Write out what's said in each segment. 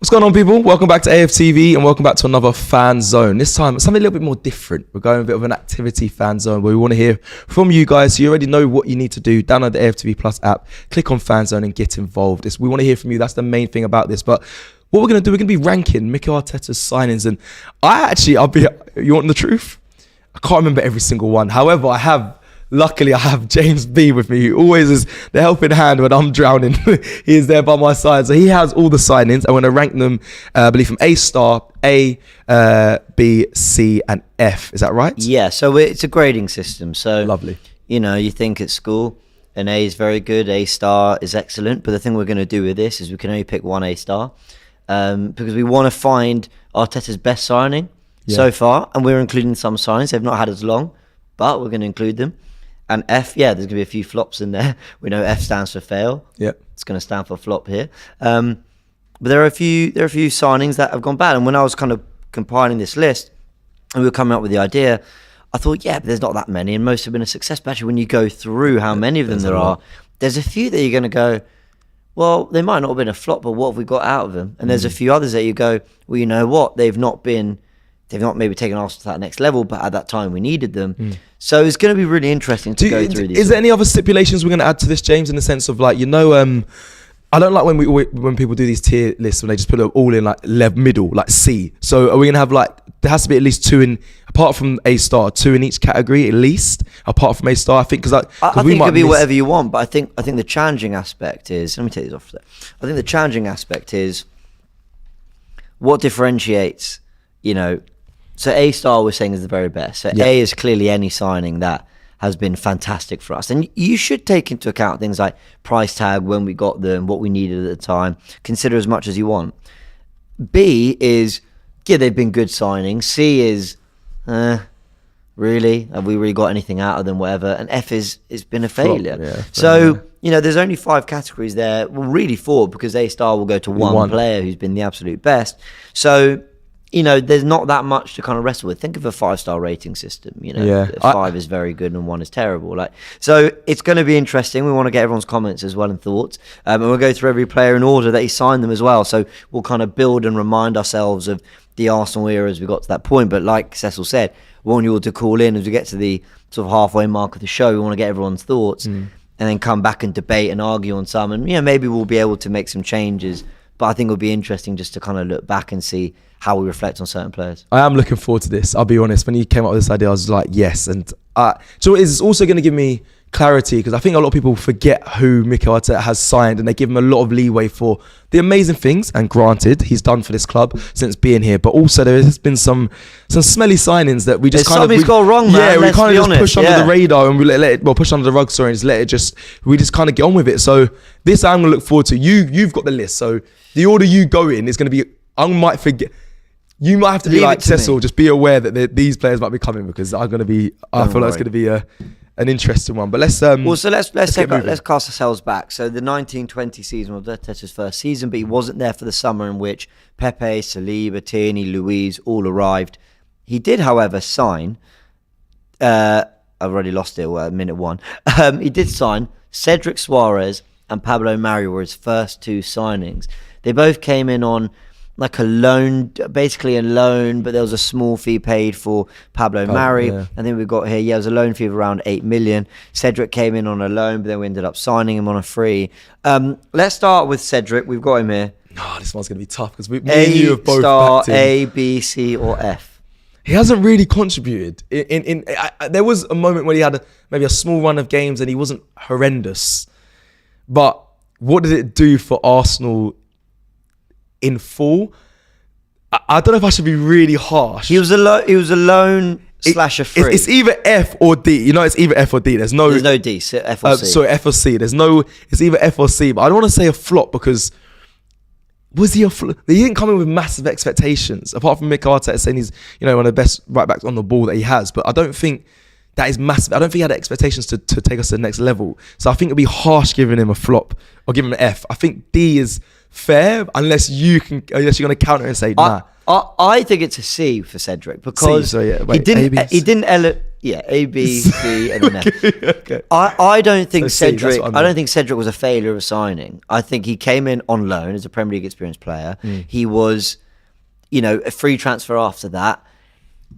What's going on, people? Welcome back to AFTV and welcome back to another fan zone. This time, something a little bit more different. We're going a bit of an activity fan zone where we want to hear from you guys. So you already know what you need to do. Download the AFTV Plus app, click on fan zone and get involved. We want to hear from you. That's the main thing about this. But what we're going to do, we're going to be ranking Mikel Arteta's signings. And you want the truth? I can't remember every single one. However, Luckily, I have James B with me, who always is the helping hand when I'm drowning. He is there by my side. So he has all the signings. I'm going to rank them, I believe, from A star, A, B, C, and F. Is that right? Yeah, so it's a grading system. So lovely. You know, you think at school, an A is very good, A star is excellent. But the thing we're going to do with this is we can only pick one A star because we want to find Arteta's best signing so far. And we're including some signings. They've not had as long, but we're going to include them. And F, there's going to be a few flops in there. We know F stands for fail. Yeah, it's going to stand for flop here. But there are a few signings that have gone bad. And when I was kind of compiling this list, and we were coming up with the idea, I thought, but there's not that many, and most have been a success. But actually, when you go through how many of them there are, there's a few that you're going to go, well, they might not have been a flop, but what have we got out of them? And there's a few others that you go, well, you know what? They've not maybe taken us to that next level, but at that time we needed them. So it's going to be really interesting to go through these. Is there any other stipulations we're going to add to this, James, in the sense of I don't like when people do these tier lists when they just put them all in middle, like C. So are we going to have there has to be at least two in, apart from A star, two in each category at least, apart from A star, I think, I think it could be whatever you want, but I think the challenging aspect is, let me take these off there. I think the challenging aspect is what differentiates, so A star we're saying is the very best. So A is clearly any signing that has been fantastic for us. And you should take into account things like price tag, when we got them, what we needed at the time. Consider as much as you want. B is, they've been good signings. C is, really? Have we really got anything out of them, whatever? And F is, it's been a failure. There's only 5 categories there. Well, really 4, because A star will go to one player who's been the absolute best. So, there's not that much to kind of wrestle with. Think of a 5-star rating system. 5 is very good and 1 is terrible. So it's going to be interesting. We want to get everyone's comments as well and thoughts. And we'll go through every player in order that he signed them as well. So we'll kind of build and remind ourselves of the Arsenal era as we got to that point. But like Cecil said, we want you all to call in as we get to the sort of halfway mark of the show. We want to get everyone's thoughts and then come back and debate and argue on some. And maybe we'll be able to make some changes. But I think it'll be interesting just to kind of look back and see how we reflect on certain players. I am looking forward to this. I'll be honest. When you came up with this idea, I was like, yes. And so it's also going to give me clarity, because I think a lot of people forget who Mikel Arteta has signed, and they give him a lot of leeway for the amazing things. And granted, he's done for this club since being here. But also there has been some smelly signings that we just something's gone wrong, man. Yeah, we kind of just push under the radar and we let it push under the rug. Sorry, and we just kind of get on with it. So this I'm going to look forward to. You've got the list, so the order you go in is going to be. I might forget. You might have to be like Cecil. Just be aware that these players might be coming, because I'm going to be. I feel like it's going to be an interesting one. But let's cast ourselves back. So the 1920 season was Arteta's first season, but he wasn't there for the summer in which Pepe, Saliba, Tierney, Luiz all arrived. He did, however, sign. I've already lost it. Minute 1. He did sign Cedric Suarez and Pablo Mari were his first 2 signings. They both came in on a loan, basically a loan, but there was a small fee paid for Pablo Mari. I think we've got here, it was a loan fee of around 8 million. Cedric came in on a loan, but then we ended up signing him on a free. Let's start with Cedric. We've got him here. This one's going to be tough, because me and you have both backed him. A, B, C, or F? He hasn't really contributed. There was a moment when he had maybe a small run of games and he wasn't horrendous. But what did it do for Arsenal in full? I don't know if I should be really harsh. He was a loan slash a free. It's either F or D. It's either F or D. There's no D. So F or C. Sorry, F or C. It's either F or C. But I don't want to say a flop, because was he a flop? He didn't come in with massive expectations. Apart from Mikel Arteta saying he's one of the best right backs on the ball that he has. But I don't think that is massive. I don't think he had expectations to take us to the next level. So I think it'd be harsh giving him a flop or giving him an F. I think D is fair, unless you're going to counter and say nah. I think it's a C for Cedric, because C, so yeah, wait, he didn't A, B, C, and then F. Okay. I don't think So C, that's Cedric. what I I don't meant. think Cedric was a failure of a signing. I think he came in on loan as a Premier League experienced player. He was, a free transfer after that,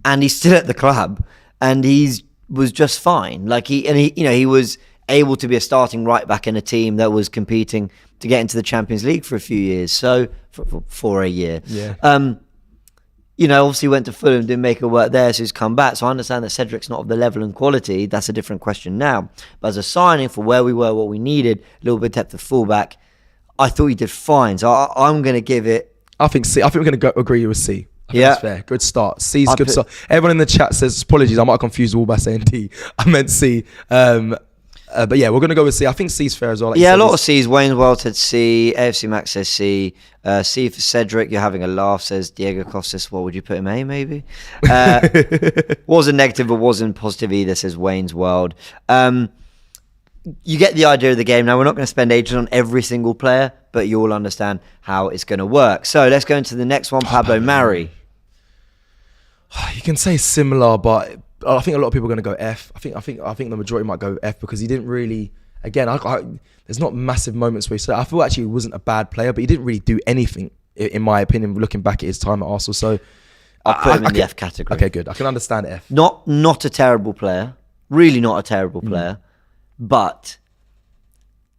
and he's still at the club, and was just fine. Like he was able to be a starting right back in a team that was competing to get into the Champions League for a few years. So for a year, Yeah. Obviously went to Fulham, didn't make it work there, so he's come back. So I understand that Cedric's not of the level and quality. That's a different question now. But as a signing for where we were, what we needed, a little bit of depth of fullback, I thought he did fine. So I'm going to give it. I think C. I think we're going to agree with C. I think that's fair. Good start. C's good start. Everyone in the chat says, apologies, I might have confused all by saying D. I meant C. But yeah, we're going to go with C. I think C's fair as well. Like a lot of C's. Wayne's World said C. AFC Max says C. C for Cedric. You're having a laugh, says Diego Costas. What would you put him? A, maybe? Wasn't negative, but wasn't positive either, says Wayne's World. You get the idea of the game. Now, we're not going to spend ages on every single player, but you all understand how it's going to work. So let's go into the next one, Pablo Mari. You can say similar, but I think a lot of people are going to go F. I think the majority might go F because he didn't really. Again, there's not massive moments where he said. I feel actually he wasn't a bad player, but he didn't really do anything, in my opinion, looking back at his time at Arsenal. So I'll put him in the F category. Okay, good. I can understand F. Not a terrible player. Really not a terrible player, but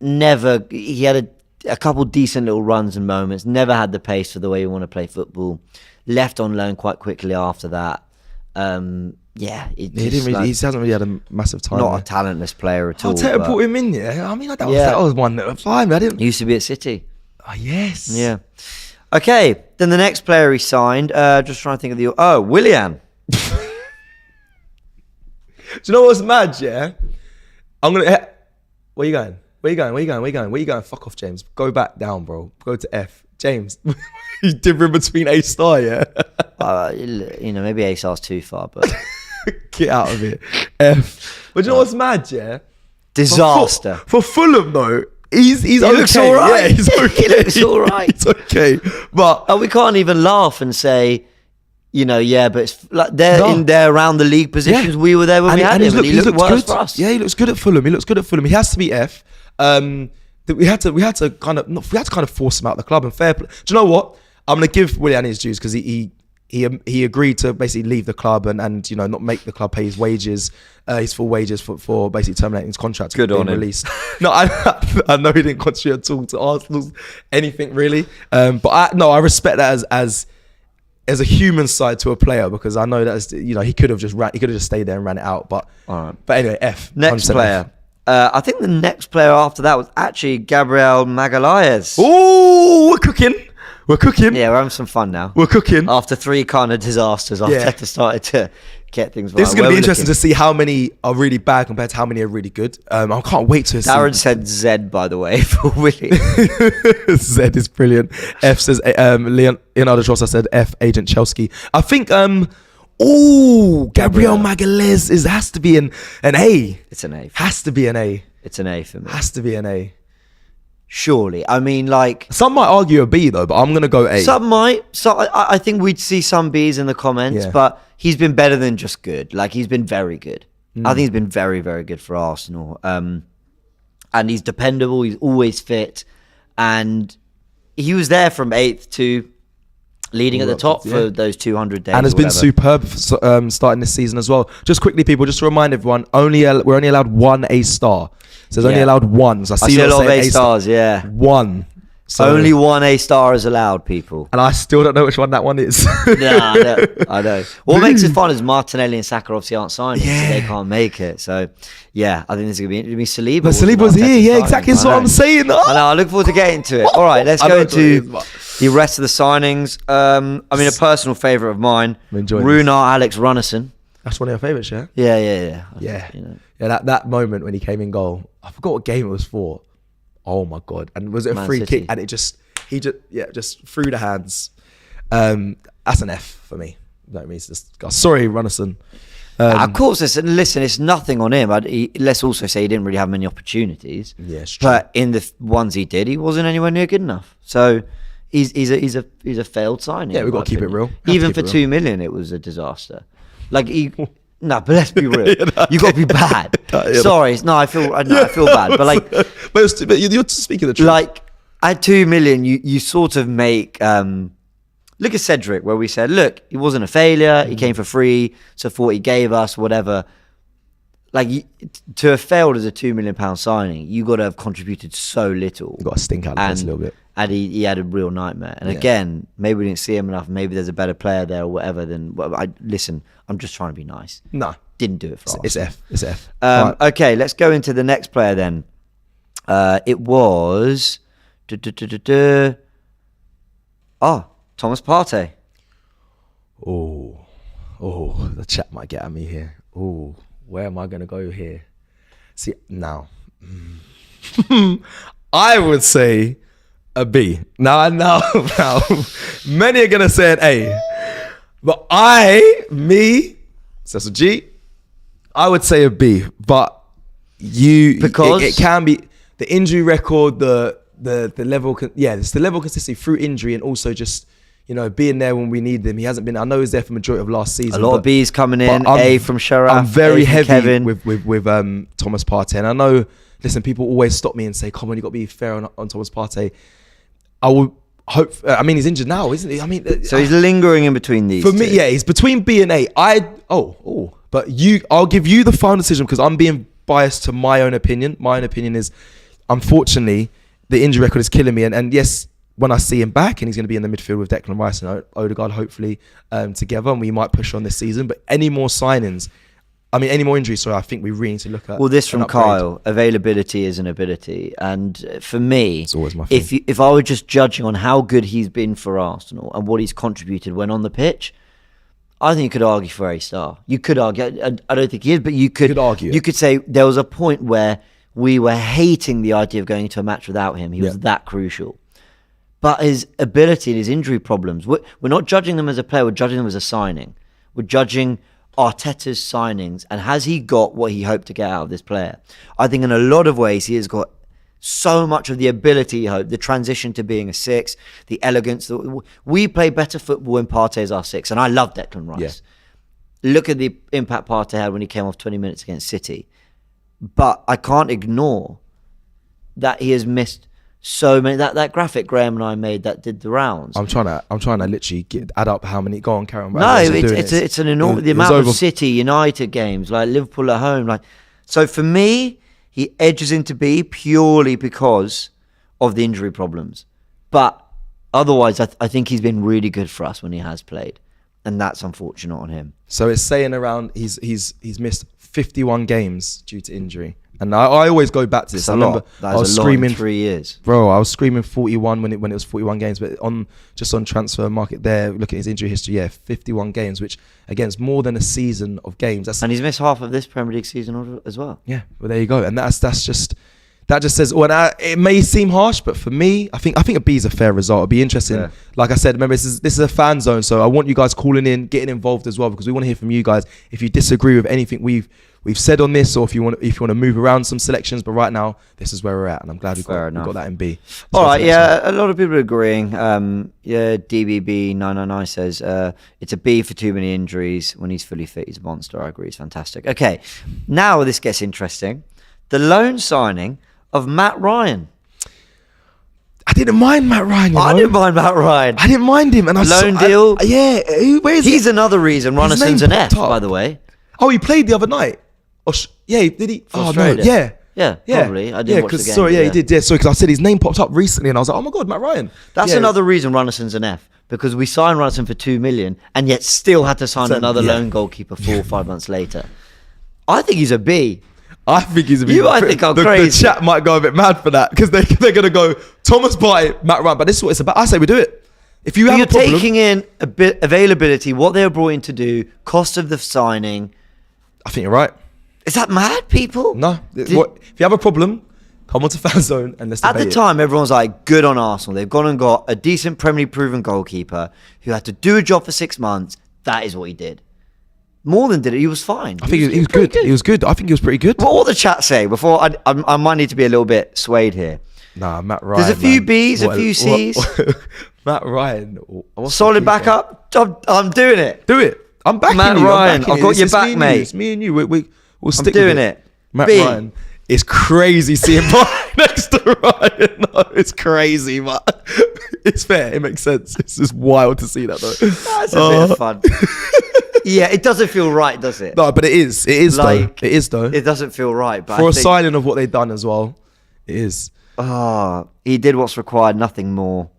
never. He had a couple decent little runs and moments. Never had the pace for the way you want to play football. Left on loan quite quickly after that. He hasn't really had a massive time. Not a talentless player at all. Arteta brought him in, yeah. I mean, that was one that was fine. I didn't. He used to be at City. Oh, yes. Yeah. Okay. Then the next player he signed. Just trying to think of Willian. Do you know what's mad? Yeah. I'm gonna. Where you going? Where you going? Fuck off, James. Go back down, bro. Go to F. James, you different between A star, yeah. Maybe A star's too far, but get out of it. F. But you know what's mad, yeah? Disaster for Fulham though. He's okay. Looks all right. Yeah, he's okay. He looks all right. It's okay, but we can't even laugh and say, but it's like they're in there around the league positions. Yeah. We were there when we had him, and he looked worse for us. Yeah, he looks good at Fulham. He has to be F. We had to kind of force him out of the club, and fair play. Do you know what? I'm gonna give Willian his dues because he agreed to basically leave the club and not make the club pay his wages, his full wages for basically terminating his contract. Good on him. Released. No, I know he didn't contribute at all to Arsenal anything really, but I respect that as a human side to a player because I know that he could have just stayed there and ran it out. But anyway, F. Next player. F. I think the next player after that was actually Gabriel Magalhaes. Oh, we're cooking. Yeah, we're having some fun now. We're cooking. After 3 kind of disasters, Arteta started to get things right. This is going to be interesting to see how many are really bad compared to how many are really good. I can't wait to see. Darren said Z, by the way, for Willie. Z is brilliant. F says, Leonardo Trossard said F, Agent Chelsea. I think, Gabriel Magalhaes has to be an A. It's an A. Has to be an A. It's an A for me. Has to be an A. Surely. I mean, like... Some might argue a B, though, but I'm going to go A. Some might. So I think we'd see some Bs in the comments, but he's been better than just good. Like, he's been very good. I think he's been very, very good for Arsenal. And he's dependable. He's always fit. And he was there from 8th to... leading at the top for those 200 days. And has been superb starting this season as well. Just quickly, people, just to remind everyone, we're only allowed 1 A star. So there's only allowed 1. So I see a lot of A stars, yeah. 1. So only 1 A star is allowed, people. And I still don't know which one that one is. I know. What makes it fun is Martinelli and Saka obviously aren't signing, so they can't make it. So, yeah, I think this is going to be Saliba. But Saliba's here, yeah, exactly. That's what I'm saying. I know, I look forward to getting to it. All right, let's go into the rest of the signings. I mean, a personal favourite of mine, Runar Alex Runnison. That's one of your favourites, yeah? Yeah. Yeah, that moment when he came in goal, I forgot what game it was for. Oh my God. And was it a free kick? And he just threw the hands. That's an F for me. That means sorry, Runnison. Of course, listen, it's nothing on him. Let's also say he didn't really have many opportunities. Yeah, true. But in the ones he did, he wasn't anywhere near good enough. So he's a failed signing. Yeah, we've got to keep it real. Even for 2 million, it was a disaster. Like No, but let's be real. Yeah, You got to be bad. Yeah. Sorry, no, I feel bad, but like, but you're speaking the truth. like at 2 million, you sort of make. Look at Cedric, where we said, look, he wasn't a failure. He came for free, so for what he gave us, whatever. Like to have failed as a £2 million signing, you got to have contributed so little. You got to stink out of this a little bit. And he had a real nightmare. And again, maybe we didn't see him enough. Maybe there's a better player there or whatever. Listen, I'm just trying to be nice. No. Didn't do it for us. It's F. It's F. Right. Okay, let's go into the next player then. It was... Thomas Partey. Oh, the chat might get at me here. Oh, where am I going to go here? See, now, I would say a B. Now, many are going to say an A. But so that's a G. I would say a B. But because it can be the injury record, the level, it's the level of consistency through injury and also just, being there when we need him. He hasn't been. I know he's there for the majority of last season. A lot of B's coming in. A from Sharaf. I'm very heavy Kevin. with Thomas Partey, and I know. Listen, people always stop me and say, "Come on, you got to be fair on Thomas Partey." I will hope. He's injured now, isn't he? So he's lingering in between these. For me, yeah, he's between B and A. But I'll give you the final decision because I'm being biased to my own opinion. My own opinion is, unfortunately, the injury record is killing me, and yes. When I see him back and he's going to be in the midfield with Declan Rice and Odegaard hopefully together, and we might push on this season. But any more signings, any more injuries, I think we really need to look at. Well, this from Kyle, availability is an ability. And for me, it's always my thing. If I were just judging on how good he's been for Arsenal and what he's contributed when on the pitch, I think you could argue for A-star. You could argue, I don't think he is, but you could argue. You could say there was a point where we were hating the idea of going into a match without him. He was that crucial. But his ability and his injury problems, we're not judging them as a player, we're judging them as a signing. We're judging Arteta's signings and has he got what he hoped to get out of this player? I think in a lot of ways he has got so much of the ability he hoped, the transition to being a six, the elegance. We play better football when Partey is our six, and I love Declan Rice. Yeah. Look at the impact Partey had when he came off 20 minutes against City. But I can't ignore that he has missed so many. That graphic Graham and I made that did the rounds. I'm trying to literally add up how many. Go on, Karen. No, it's an enormous the amount of City United games, like Liverpool at home. So for me, he edges into B purely because of the injury problems. But otherwise, I think he's been really good for us when he has played, and that's unfortunate on him. So it's saying around he's missed 51 games due to injury. And I always go back to this. I remember I was screaming 3 years, bro. I was screaming 41 when it was 41 games. But on transfer market there, look at his injury history. Yeah, 51 games, which again is more than a season of games. And he's missed half of this Premier League season as well. Yeah, well there you go. And that just says. Well, it may seem harsh, but for me, I think a B is a fair result. It'll be interesting. Yeah. Like I said, remember this is a fan zone, so I want you guys calling in, getting involved as well, because we want to hear from you guys. If you disagree with anything we've said on this, or if you want to move around some selections, but right now this is where we're at, and I'm glad we got that in B. All right, a lot of people are agreeing. DBB 999 says it's a B for too many injuries. When he's fully fit, he's a monster. I agree, it's fantastic. Okay, now this gets interesting. The loan signing of Matt Ryan. I didn't mind Matt Ryan. I didn't mind Matt Ryan. I didn't mind him, and loan deal. Where is he's another reason Runnelson's an F, by the way. Oh, he played the other night. Did he? Oh no, yeah, probably. I didn't watch the game. Sorry, he did. Yeah, sorry, because I said his name popped up recently, and I was like, oh my god, Matt Ryan. That's another reason Runnelson's an F, because we signed Runnelson for 2 million, and yet still had to sign another lone goalkeeper 4 or 5 months later. I think he's a B. I think he's a B. You, I think, are crazy. The chat might go a bit mad for that, because they're gonna go Thomas Partey, Matt Ryan, but this is what it's about. I say we do it. If you have a problem, taking in a bit availability, what they were brought in to do, cost of the signing. I think you're right. Is that mad, people? No. If you have a problem, come on to FANZONE and let's debate At the time, everyone's like, good on Arsenal. They've gone and got a decent Premier League proven goalkeeper who had to do a job for 6 months. That is what he did. More than did it. He was fine. I think he was good. He was good. I think he was pretty good. What the chat say? Before I might need to be a little bit swayed here. Nah, Matt Ryan. There's a few Bs, a few Cs. Matt Ryan. Solid backup. I'm doing it. Do it. I'm backing Matt you. Ryan, I'm backing I've you. got It's your just back, me and mate. You. It's me and you. We'll stick doing with it. Matt B. Ryan. It's crazy seeing Partey next to Ryan. No, it's crazy, but it's fair. It makes sense. It's just wild to see that, though. That's a bit of fun. Yeah, it doesn't feel right, does it? No, but it is. It is, Like, though. It is, though. It doesn't feel right. But For I a think, signing of what they've done as well, it is. he did what's required, nothing more.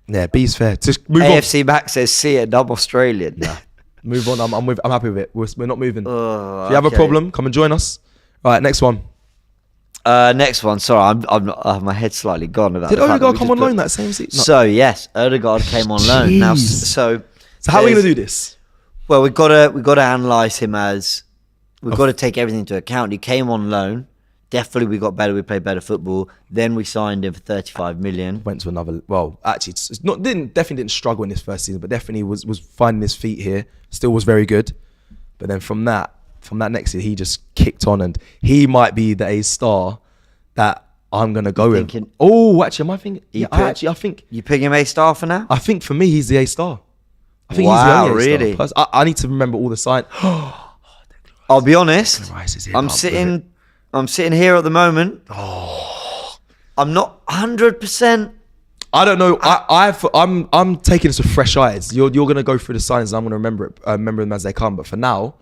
Yeah, B's fair. Just move AFC Max says, see it, I'm Australian. on. Move on. I'm happy with it. We're not moving. Oh, If you have a okay. problem, come and join us. All right, next one. Next one. Sorry, I'm not, my head's slightly gone about Did the fact that Odegaard we come just on put- loan that same season? No. So, yes, Odegaard came on loan. Now, Jeez. so So how are we there's- going to do this? Well, we've got to analyse him as... We've got to take everything into account. He came on loan. Definitely we got better. We played better football. Then we signed him for 35 million. Went to another. Well, actually, it's not. Definitely didn't struggle in his first season, but definitely was finding his feet here. Still was very good. But then from that next year, he just kicked on, and he might be the A star that I'm gonna go with. thinking- Oh, actually, am I thinking? Yeah, pick- I think. You pick him A star for now? I think for me, he's the A star. I think Wow, he's the only A really? star. I need to remember all the signs. I'll be honest. Rice is here, I'm but sitting here at the moment. I'm not 100%. I don't know. I'm taking this with fresh eyes. You're gonna go through the signs, and I'm gonna remember them as they come. But for now,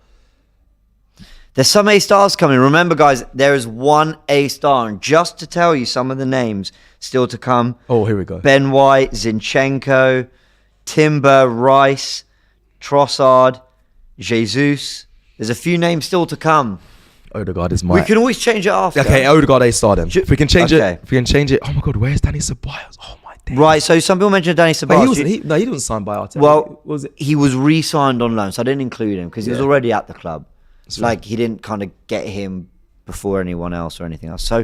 There's some A stars coming. Remember, guys, there is one A star, and just to tell you some of the names still to come. oh, here we go. Ben White, Zinchenko, Timber, Rice, Trossard, Jesus. There's a few names still to come. Odegaard is my. We can always change it after. Okay, Odegaard A star then. If we can change Okay. it. Oh my God, where's Danny Ceballos? Oh my days. Right, so some people mentioned Danny But he Ceballos. wasn't. He wasn't signed by Arteta. Well, was it? he was re-signed on loan, so I didn't include him because he was Yeah. already at the club. It's right. like he didn't kind of get him before anyone else or anything else. So,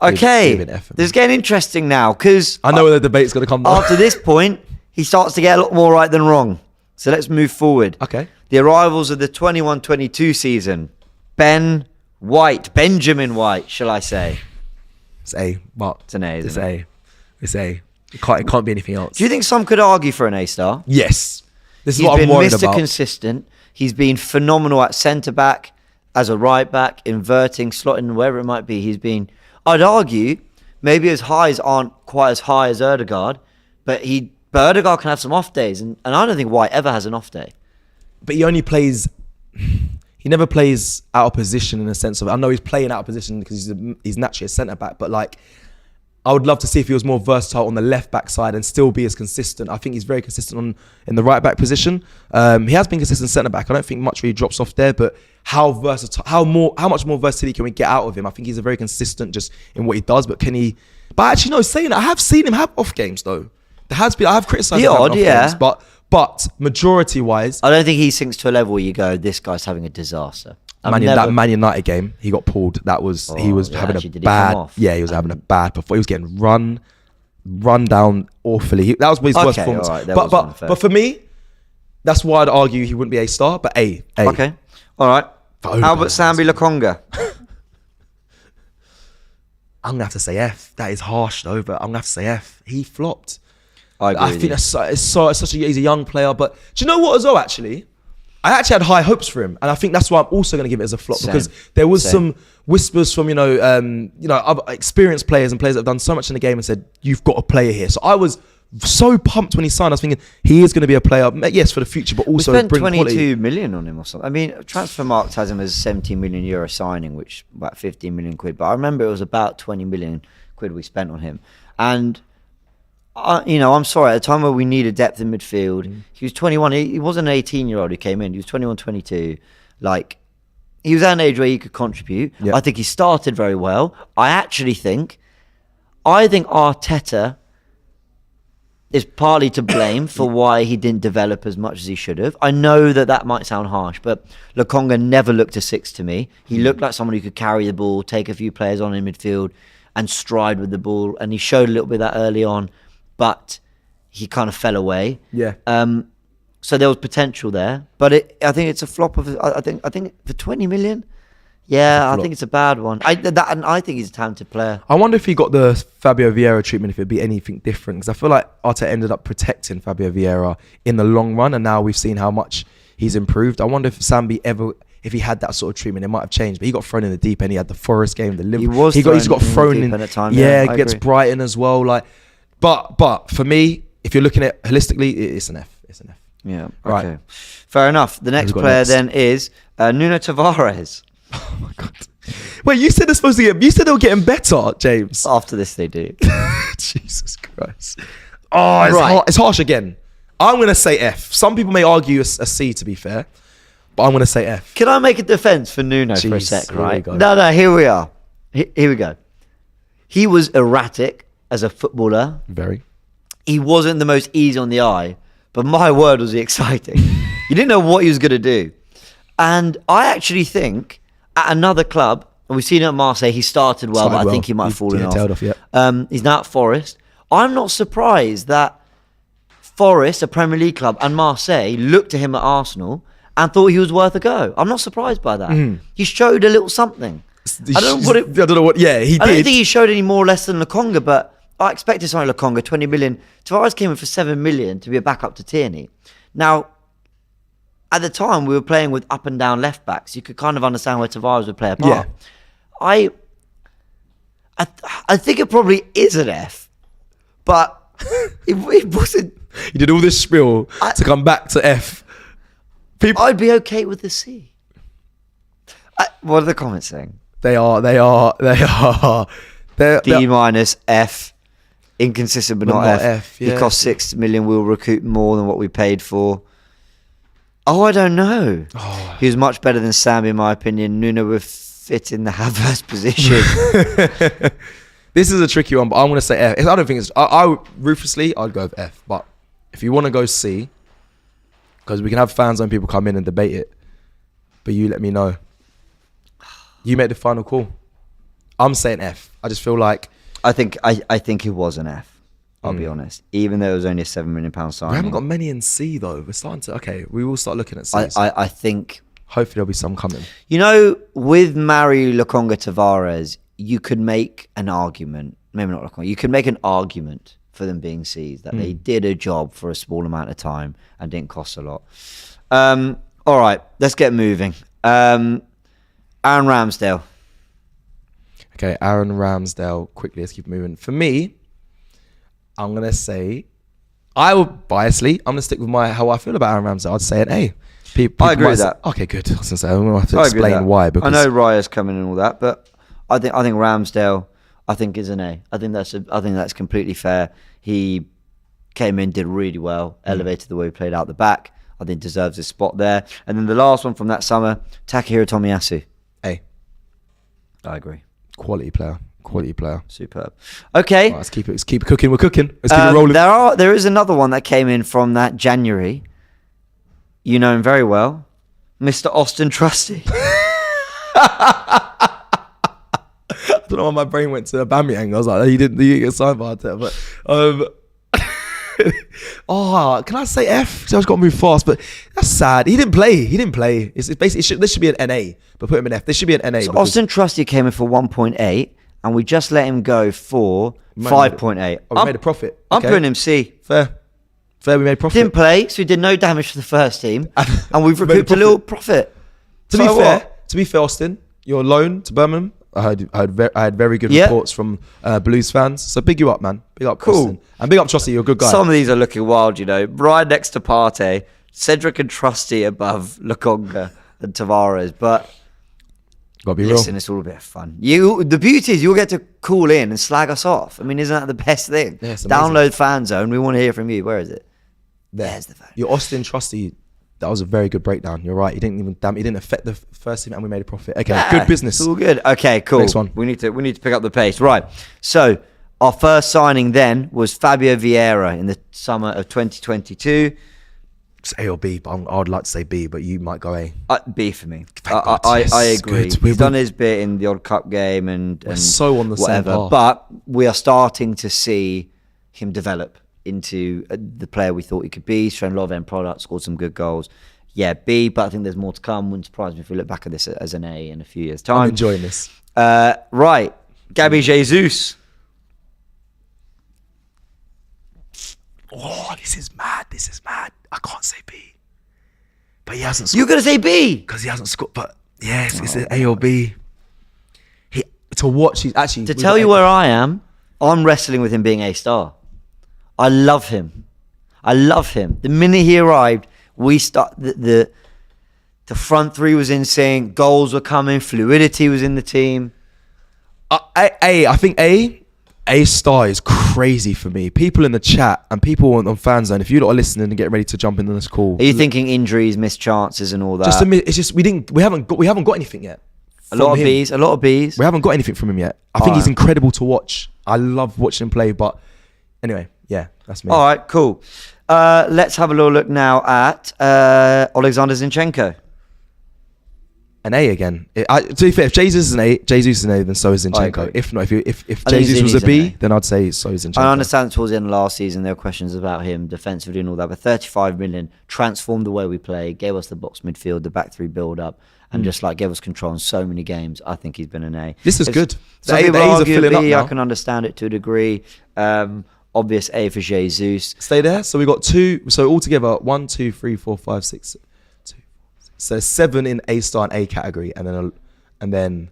They've okay, been effing. this is getting interesting now because I know where the debate's gonna come. after this point, he starts to get a lot more right than wrong. So let's move forward. Okay. The arrivals of the 21-22 season. Benjamin White, shall I say. It's A. But It's an A, isn't It's it? A. It's A. It can't be anything else. Do you think some could argue for an A star? Yes. This is He's what I'm been worried Mr. about. Consistent. He's been phenomenal at centre back, as a right back, inverting, slotting, wherever it might be. He's been, I'd argue, maybe his highs aren't quite as high as Odegaard, but Odegaard can have some off days, and I don't think White ever has an off day. But he only plays. He never plays out of position in a sense of. I know he's playing out of position because he's naturally a centre back, but like, I would love to see if he was more versatile on the left back side and still be as consistent. I think he's very consistent in the right back position. He has been consistent centre back. I don't think much really drops off there, but how versatile, how much more versatility can we get out of him? I think he's a very consistent just in what he does, but can he? But actually, no. Saying that, I have seen him have off games though. I have criticised him having off games, but majority wise, I don't think he sinks to a level where you go, this guy's having a disaster. that Man United game, he got pulled. That was he was having actually, a did he come bad. off? Yeah, he was having a bad. Before he was getting run down awfully. That was his worst Okay, performance. all right, that was unfair. But for me, that's why I'd argue he wouldn't be A star, but A. Okay, all right. For Odegaard, Albert Sambi Lokonga. I'm gonna have to say F. That is harsh though, but I'm gonna have to say F. He flopped. I agree I with think you. he's a young player, but do you know what as well? Actually, I actually had high hopes for him, and I think that's why I'm also going to give it as a flop Same. because there was Same. some whispers from other experienced players and players that have done so much in the game and said you've got a player here. So I was so pumped when he signed. I was thinking he is going to be a player, yes, for the future, but We also spent bring 22 quality. million on him or something. I mean, Transfermarkt has him as a 17 million euro signing, which about 15 million quid. But I remember it was about 20 million quid we spent on him. And, I'm sorry, at a time where we needed depth in midfield, he was 21. He wasn't an 18-year-old who came in. He was 21, 22. Like, he was at an age where he could contribute. Yeah. I think he started very well. I think Arteta is partly to blame for why he didn't develop as much as he should have. I know that might sound harsh, but Lokonga never looked a six to me. He looked like someone who could carry the ball, take a few players on in midfield and stride with the ball. And he showed a little bit of that early on, but he kind of fell away. Yeah. So there was potential there, but I think it's a flop of. I think for 20 million, yeah, I think it's a bad one. And I think he's a talented player. I wonder if he got the Fabio Vieira treatment, if it'd be anything different. Because I feel like Arteta ended up protecting Fabio Vieira in the long run, and now we've seen how much he's improved. I wonder if Sambi ever, if he had that sort of treatment, it might have changed. But he got thrown in the deep end. He had the Forest game, the Liverpool. He's got thrown in. At a time, Against Brighton as well. Like, but for me, if you're looking at holistically, it's an F. It's an F. Yeah. Right. Okay. Fair enough. The next player then is Nuno Tavares. Oh my god. Wait, you said they're supposed to get. You said they were getting better, James. After this, they do. Jesus Christ. Oh, it's harsh again. I'm going to say F. Some people may argue a C, to be fair. But I'm going to say F. Can I make a defense for Nuno for a sec, right? No, here we are. Here we go. He was erratic as a footballer. Very. He wasn't the most easy on the eye, but my word, was he exciting. You didn't know what he was going to do. And I actually think at another club, and we've seen it at Marseille, he started well, but I think he might have fallen off. He's now at Forest. I'm not surprised that Forest, a Premier League club, and Marseille looked at him at Arsenal and thought he was worth a go. I'm not surprised by that. He showed a little something. I don't know what. Yeah, he did. I don't think he showed any more or less than Lokonga, but I expected something like Lokonga, 20 million. Tavares came in for 7 million to be a backup to Tierney. Now, at the time, we were playing with up and down left backs. You could kind of understand where Tavares would play a part. Yeah. I think it probably is an F, but it wasn't. You did all this spiel to come back to F. I'd be okay with the C. What are the comments saying? They are. D minus, F. Inconsistent, but not F. Yeah. He cost 6 million. We'll recoup more than what we paid for. Oh, I don't know. Oh. He was much better than Sam, in my opinion. Nuno would fit in the Havertz position. This is a tricky one, but I'm going to say F. I don't think it's... ruthlessly, I'd go with F. But if you want to go C, because we can have fans and people come in and debate it, but you let me know. You make the final call. I'm saying F. I just feel like... I think it was an F. I'll be honest. Even though it was only a £7 million signing. We haven't got many in C though. We're starting to... Okay, we will start looking at C. I think... Hopefully there'll be some coming. You know, with Mario Lokonga Tavares, you could make an argument. Maybe not Lokonga. You could make an argument for them being C's. That they did a job for a small amount of time and didn't cost a lot. All right, let's get moving. Aaron Ramsdale. Okay, Aaron Ramsdale. Quickly, let's keep moving. For me, I'm going to say... I'm going to stick with how I feel about Aaron Ramsdale. I'd say an A. I agree with that. Okay, good. I was going to say, I'm going to have to explain why. Because I know Raya's coming and all that, but I think Ramsdale, is an A. I think that's completely fair. He came in, did really well, elevated the way he played out the back. I think deserves his spot there. And then the last one from that summer, Takahiro Tomiyasu. A. I agree. Quality player. Superb. Okay. Right, let's keep it cooking. We're cooking. Let's keep it rolling. There is another one that came in from that January. You know him very well, Mr. Austin Trusty. I don't know why my brain went to Aubameyang. I was like, he didn't get signed by Arteta. But can I say F? So I just got to move fast, but that's sad. He didn't play. It's basically this should be an NA, but put him in F. This should be an NA. So Austin Trusty came in for 1.8, and we just let him go for 5.8. We made a profit. I'm putting him C. Fair, we made profit. Didn't play, so he did no damage for the first team, and we've recouped a little profit. To be fair, Austin, your loan to Birmingham, I had very good reports from Blues fans. So big you up, man. Big up, cool. Austin. And big up Trusty, you're a good guy. Some of these are looking wild, you know. Right next to Partey, Cedric and Trusty above Lokonga and Tavares, but gotta be listen, real. It's all a bit of fun. The beauty is you'll get to call in and slag us off. I mean, isn't that the best thing? Yeah, download FANZONE. We want to hear from you. Where is it? There's the phone. Your Austin Trusty, that was a very good breakdown. You're right. He didn't affect the first team, and we made a profit. Okay, good business. It's all good. Okay, cool. Next one. We need to pick up the pace. Right. So our first signing then was Fabio Vieira in the summer of 2022. It's A or B, but I'd like to say B, but you might go A. B for me. I agree. He's done his bit in the odd cup game and so on the whatever, same path. But we are starting to see him develop into the player we thought he could be. He's shown a lot of end product, scored some good goals. Yeah, B, but I think there's more to come. Wouldn't surprise me if we look back at this as an A in a few years' time. I'm enjoying this. Right, Gabby Jesus. Oh, this is mad. I can't say B. But he hasn't You're scored. going to say B? Because he hasn't scored. But yes, it's an A or B. To watch, he's actually... To tell you where I am, I'm wrestling with him being A-star. I love him. The minute he arrived, we start... The front three was in sync. Goals were coming. Fluidity was in the team. I think A star is crazy for me. People in the chat and people on FanZone, if you lot are listening and getting ready to jump into this call... Are you thinking injuries, missed chances and all that? It's just we haven't got anything yet. A lot of Bs. We haven't got anything from him yet. I think he's incredible to watch. I love watching him play, but anyway, yeah, that's me. All right, cool. Let's have a little look now at Alexander Zinchenko. An A again. To be fair, if Jesus is an A, then so is Zinchenko. If not, if Jesus was a B, then I'd say so is Zinchenko. I understand towards the end of last season there were questions about him defensively and all that, but 35 million transformed the way we play, gave us the box midfield, the back three build up, and just like gave us control in so many games. I think he's been an A. This is good. Some people argue B, I can understand it to a degree. Obvious A for Jesus. Stay there. So we got 2. So altogether, 1, 2, 3, 4, 5, 6. So 7 in A star and A category, and then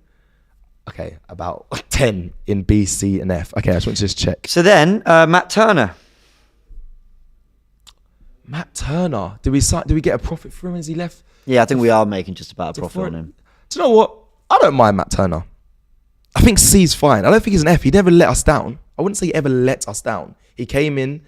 okay, about 10 in B, C, and F. Okay, I just want to just check. So then Matt Turner. Did we get a profit for him as he left? Yeah, I think we are making just about a profit on him. Do you know what? I don't mind Matt Turner. I think C's fine. I don't think he's an F. He never let us down. I wouldn't say he ever let us down. He came in.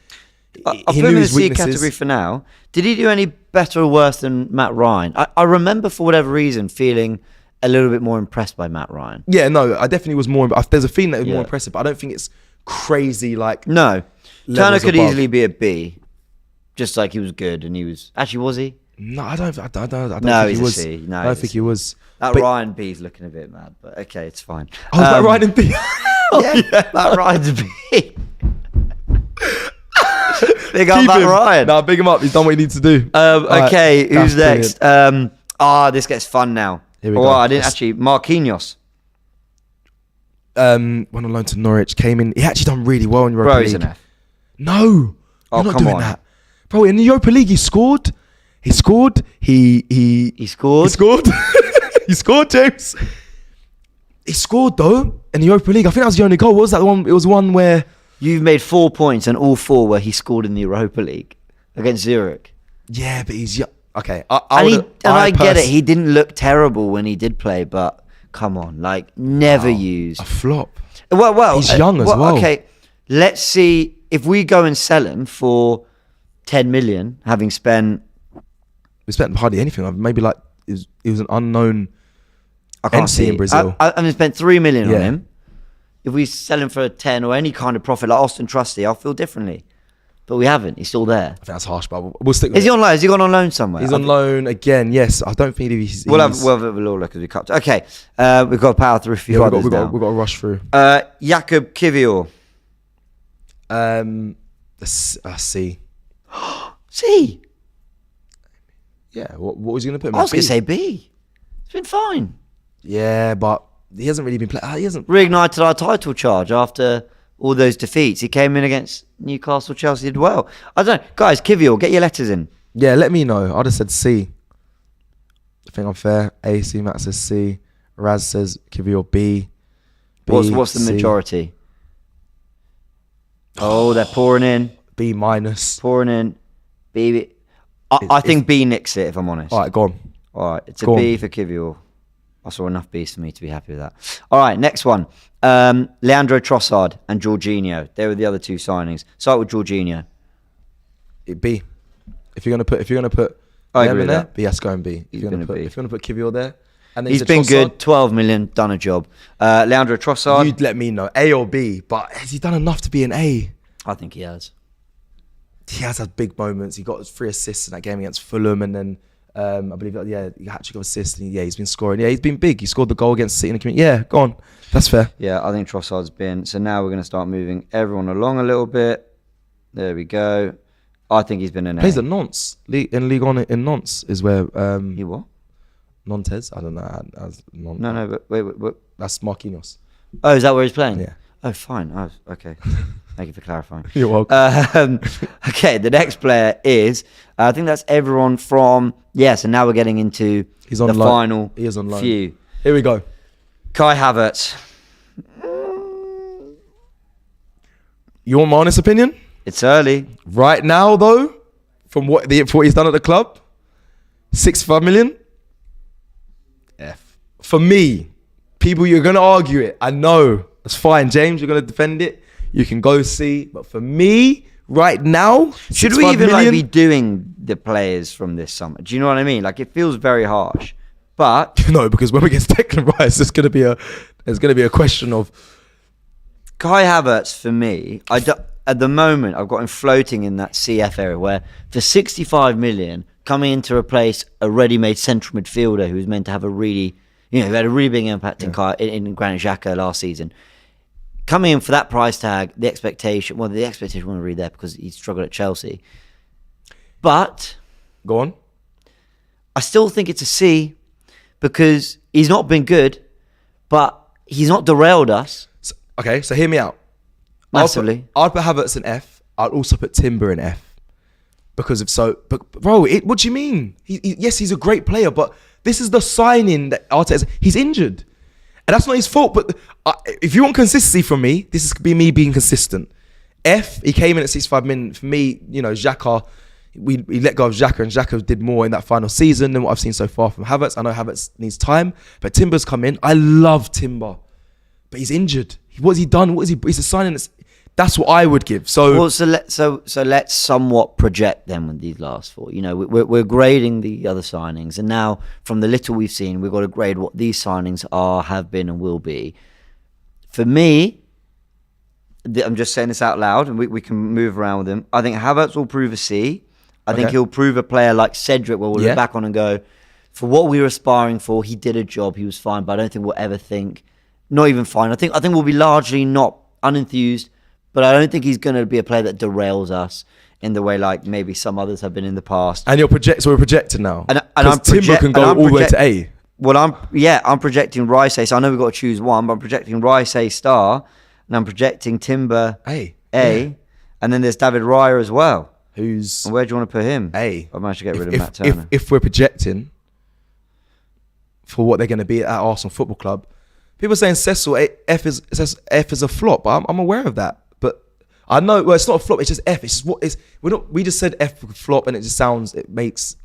I'll put him in the C category for now. Did he do any better or worse than Matt Ryan? I remember for whatever reason feeling a little bit more impressed by Matt Ryan. Yeah, no, I definitely was more. There's a feeling that was more impressive, but I don't think it's crazy like. No, Turner could above. easily be a B, just like he was good and he was. Actually, was he? No, I don't No, think he was. a C. No, I don't think he was. That Ryan B's looking a bit mad, but okay, it's fine. Oh, Matt Ryan and B. Yeah, Matt Ryan's a B. Big up Matt Ryan. No, big him up. He's done what he needs to do. Okay, right, who's next? This gets fun now. Here we go. I didn't actually. Marquinhos. Went on loan to Norwich. Came in. He actually done really well in Europa Bro, League. he's an F. No, you're not come doing on. that, bro. In the Europa League, he scored. He scored. He scored. He scored. He scored, James. He scored though in the Europa League. I think that was the only goal. What was that one? It was one where You've made 4 points and all 4 where he scored in the Europa League against Zurich. yeah, but he's okay. I get it. He didn't look terrible when he did play, but come on, like never used. a flop. Well, He's young as well. Okay, let's see if we go and sell him for 10 million, having spent. We spent hardly anything. Maybe like it was an unknown I can't entity see in Brazil. I spent 3 million on Yeah. him. If we sell him for a 10 or any kind of profit like Austin Trusty, I'll feel differently. But we haven't. He's still there. I think that's harsh, but we'll stick with Is he on loan? Has he gone on loan somewhere? He's on loan again. Yes, I don't think he's. We'll have a little look as we cut. Okay, we've got to power through a few others we've now. got to rush through. Jakub Kivior. C. C. Yeah. What was he going to put him? I was going to say B. It's been fine. Yeah, but he hasn't really been playing. He hasn't Reignited our title charge after all those defeats. He came in against Newcastle, Chelsea, did well. I don't know. Guys, Kivior, get your letters in. Yeah, let me know. I'd have said C. I think I'm fair. A, C, Matt says C. Raz says Kivior B. What's the C. majority? Oh, they're pouring in. B minus. Pouring in. B. I think B nicks it, if I'm honest. All right, go on. All right, it's a Go B on. for Kivior. I saw enough B's for me to be happy with that. All right, next one. Leandro Trossard and Jorginho. They were the other 2 signings. Start with Jorginho. B. If you're gonna put I them agree in with there, that. B has to go in B. He's been a B. If you're gonna put Kivior there, and then He's been good. 12 million, done a job. Leandro Trossard. You'd let me know A or B, but has he done enough to be an A? I think he has. He has had big moments. He got 3 assists in that game against Fulham, and then I believe he actually got assists. And he's been scoring. Yeah, he's been big. He scored the goal against City in the community. Yeah, go on. That's fair. Yeah, I think Trossard's been. So now we're going to start moving everyone along a little bit. There we go. I think he's been an A. Plays at Nantes. In Ligue 1 in Nantes is where He what? Nantes. I don't know. No, but wait. That's Marquinhos. Oh, is that where he's playing? Yeah. Oh, fine. Oh, okay. Thank you for clarifying. You're welcome. Okay, the next player is, I think that's everyone from, so now we're getting into He's on the loan. final He is on loan. few. Here we go. Kai Havertz. You want my honest opinion? It's early. Right now, though, from what he's done at the club, 65 million. F. For me, people, you're going to argue it. I know. It's fine. James, you're going to defend it. You can go see. But for me, right now, should we even be doing the players from this summer? Do you know what I mean? Like, it feels very harsh. But no, because when we get Declan Rice, there's going to be a question of Kai Havertz. For me, at the moment, I've got him floating in that CF area where for 65 million, coming in to replace a ready-made central midfielder who's meant to have a really, who had a really big impact in Granit Xhaka last season. Coming in for that price tag, the expectation wasn't really there because he struggled at Chelsea. But go on. I still think it's a C because he's not been good, but he's not derailed us. So hear me out. Massively. I'd put Havertz in F. I'd also put Timber in F. Because if so, but bro, what do you mean? Yes, he's a great player, but this is the signing that Arteta, he's injured. And that's not his fault, but if you want consistency from me, this is be me being consistent. F, he came in at 65 million. For me, Xhaka, we let go of Xhaka, and Xhaka did more in that final season than what I've seen so far from Havertz. I know Havertz needs time, but Timber's come in. I love Timber, but he's injured. What's he done? He's a signing that's what I would give. So let's somewhat project them with these last four. We're grading the other signings, and now from the little we've seen, we've got to grade what these signings are, have been, and will be. For me, I'm just saying this out loud, and we can move around with him. I think Havertz will prove a C. I think he'll prove a player like Cedric, where we'll look back on and go, for what we were aspiring for, he did a job, he was fine, but I don't think we'll ever think, not even fine. I think we'll be largely not unenthused. But I don't think he's going to be a player that derails us in the way like maybe some others have been in the past. And we're projecting now. And Timber can go all the way to A. Well, I'm projecting Rice A. So I know we've got to choose one, but I'm projecting Rice A star, and I'm projecting Timber A. And then there's David Raya as well. And where do you want to put him? A. I managed to get rid of Matt Turner. If we're projecting for what they're going to be at Arsenal Football Club, people are saying Cecil F is a flop. I'm aware of that. I know, well, it's not a flop. It's just F. It's just what is. We just said F flop, and it just sounds. It makes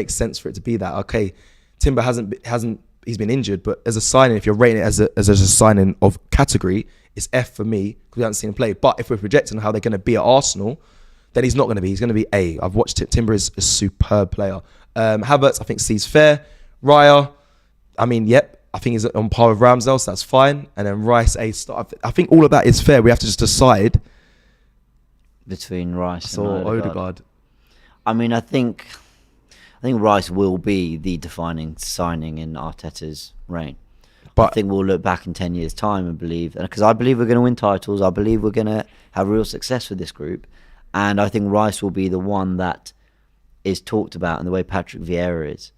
sense for it to be that. Okay, Timber hasn't. He's been injured, but as a signing, if you're rating it as a signing of category, it's F for me because we haven't seen him play. But if we're projecting how they're going to be at Arsenal, then he's not going to be. He's going to be A. I've watched it. Timber is a superb player. Havertz, I think C's fair. Raya, I mean, yep. I think he's on par with Ramsdale, so that's fine. And then Rice A star. I think all of that is fair. We have to just decide between Rice and Odegaard. I mean, I think Rice will be the defining signing in Arteta's reign. But I think we'll look back in 10 years' time and believe, because I believe we're going to win titles. I believe we're going to have real success with this group. And I think Rice will be the one that is talked about in the way Patrick Vieira is.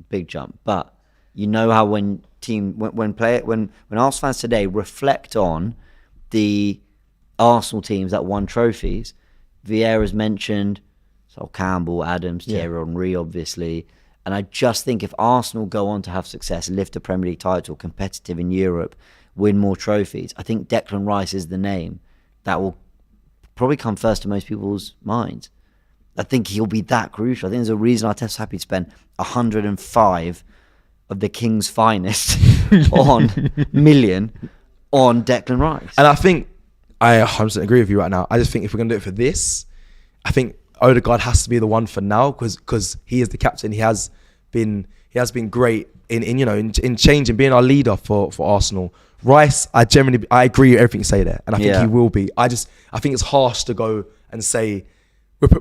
Big jump. But you know how when Arsenal fans today reflect on the Arsenal teams that won trophies, Vieira's mentioned, so Campbell, Adams, Thierry Henry, obviously. And I just think if Arsenal go on to have success, lift a Premier League title, competitive in Europe, win more trophies, I think Declan Rice is the name that will probably come first to most people's minds. I think he'll be that crucial. I think there's a reason Arteta's happy to spend 105 of the King's finest million on Declan Rice. And I think I 100% agree with you right now. I just think if we're going to do it for this, I think Odegaard has to be the one for now because he is the captain. He has been great in changing, being our leader for Arsenal. Rice, I agree with everything you say there, and I think he will be. I think it's harsh to go and say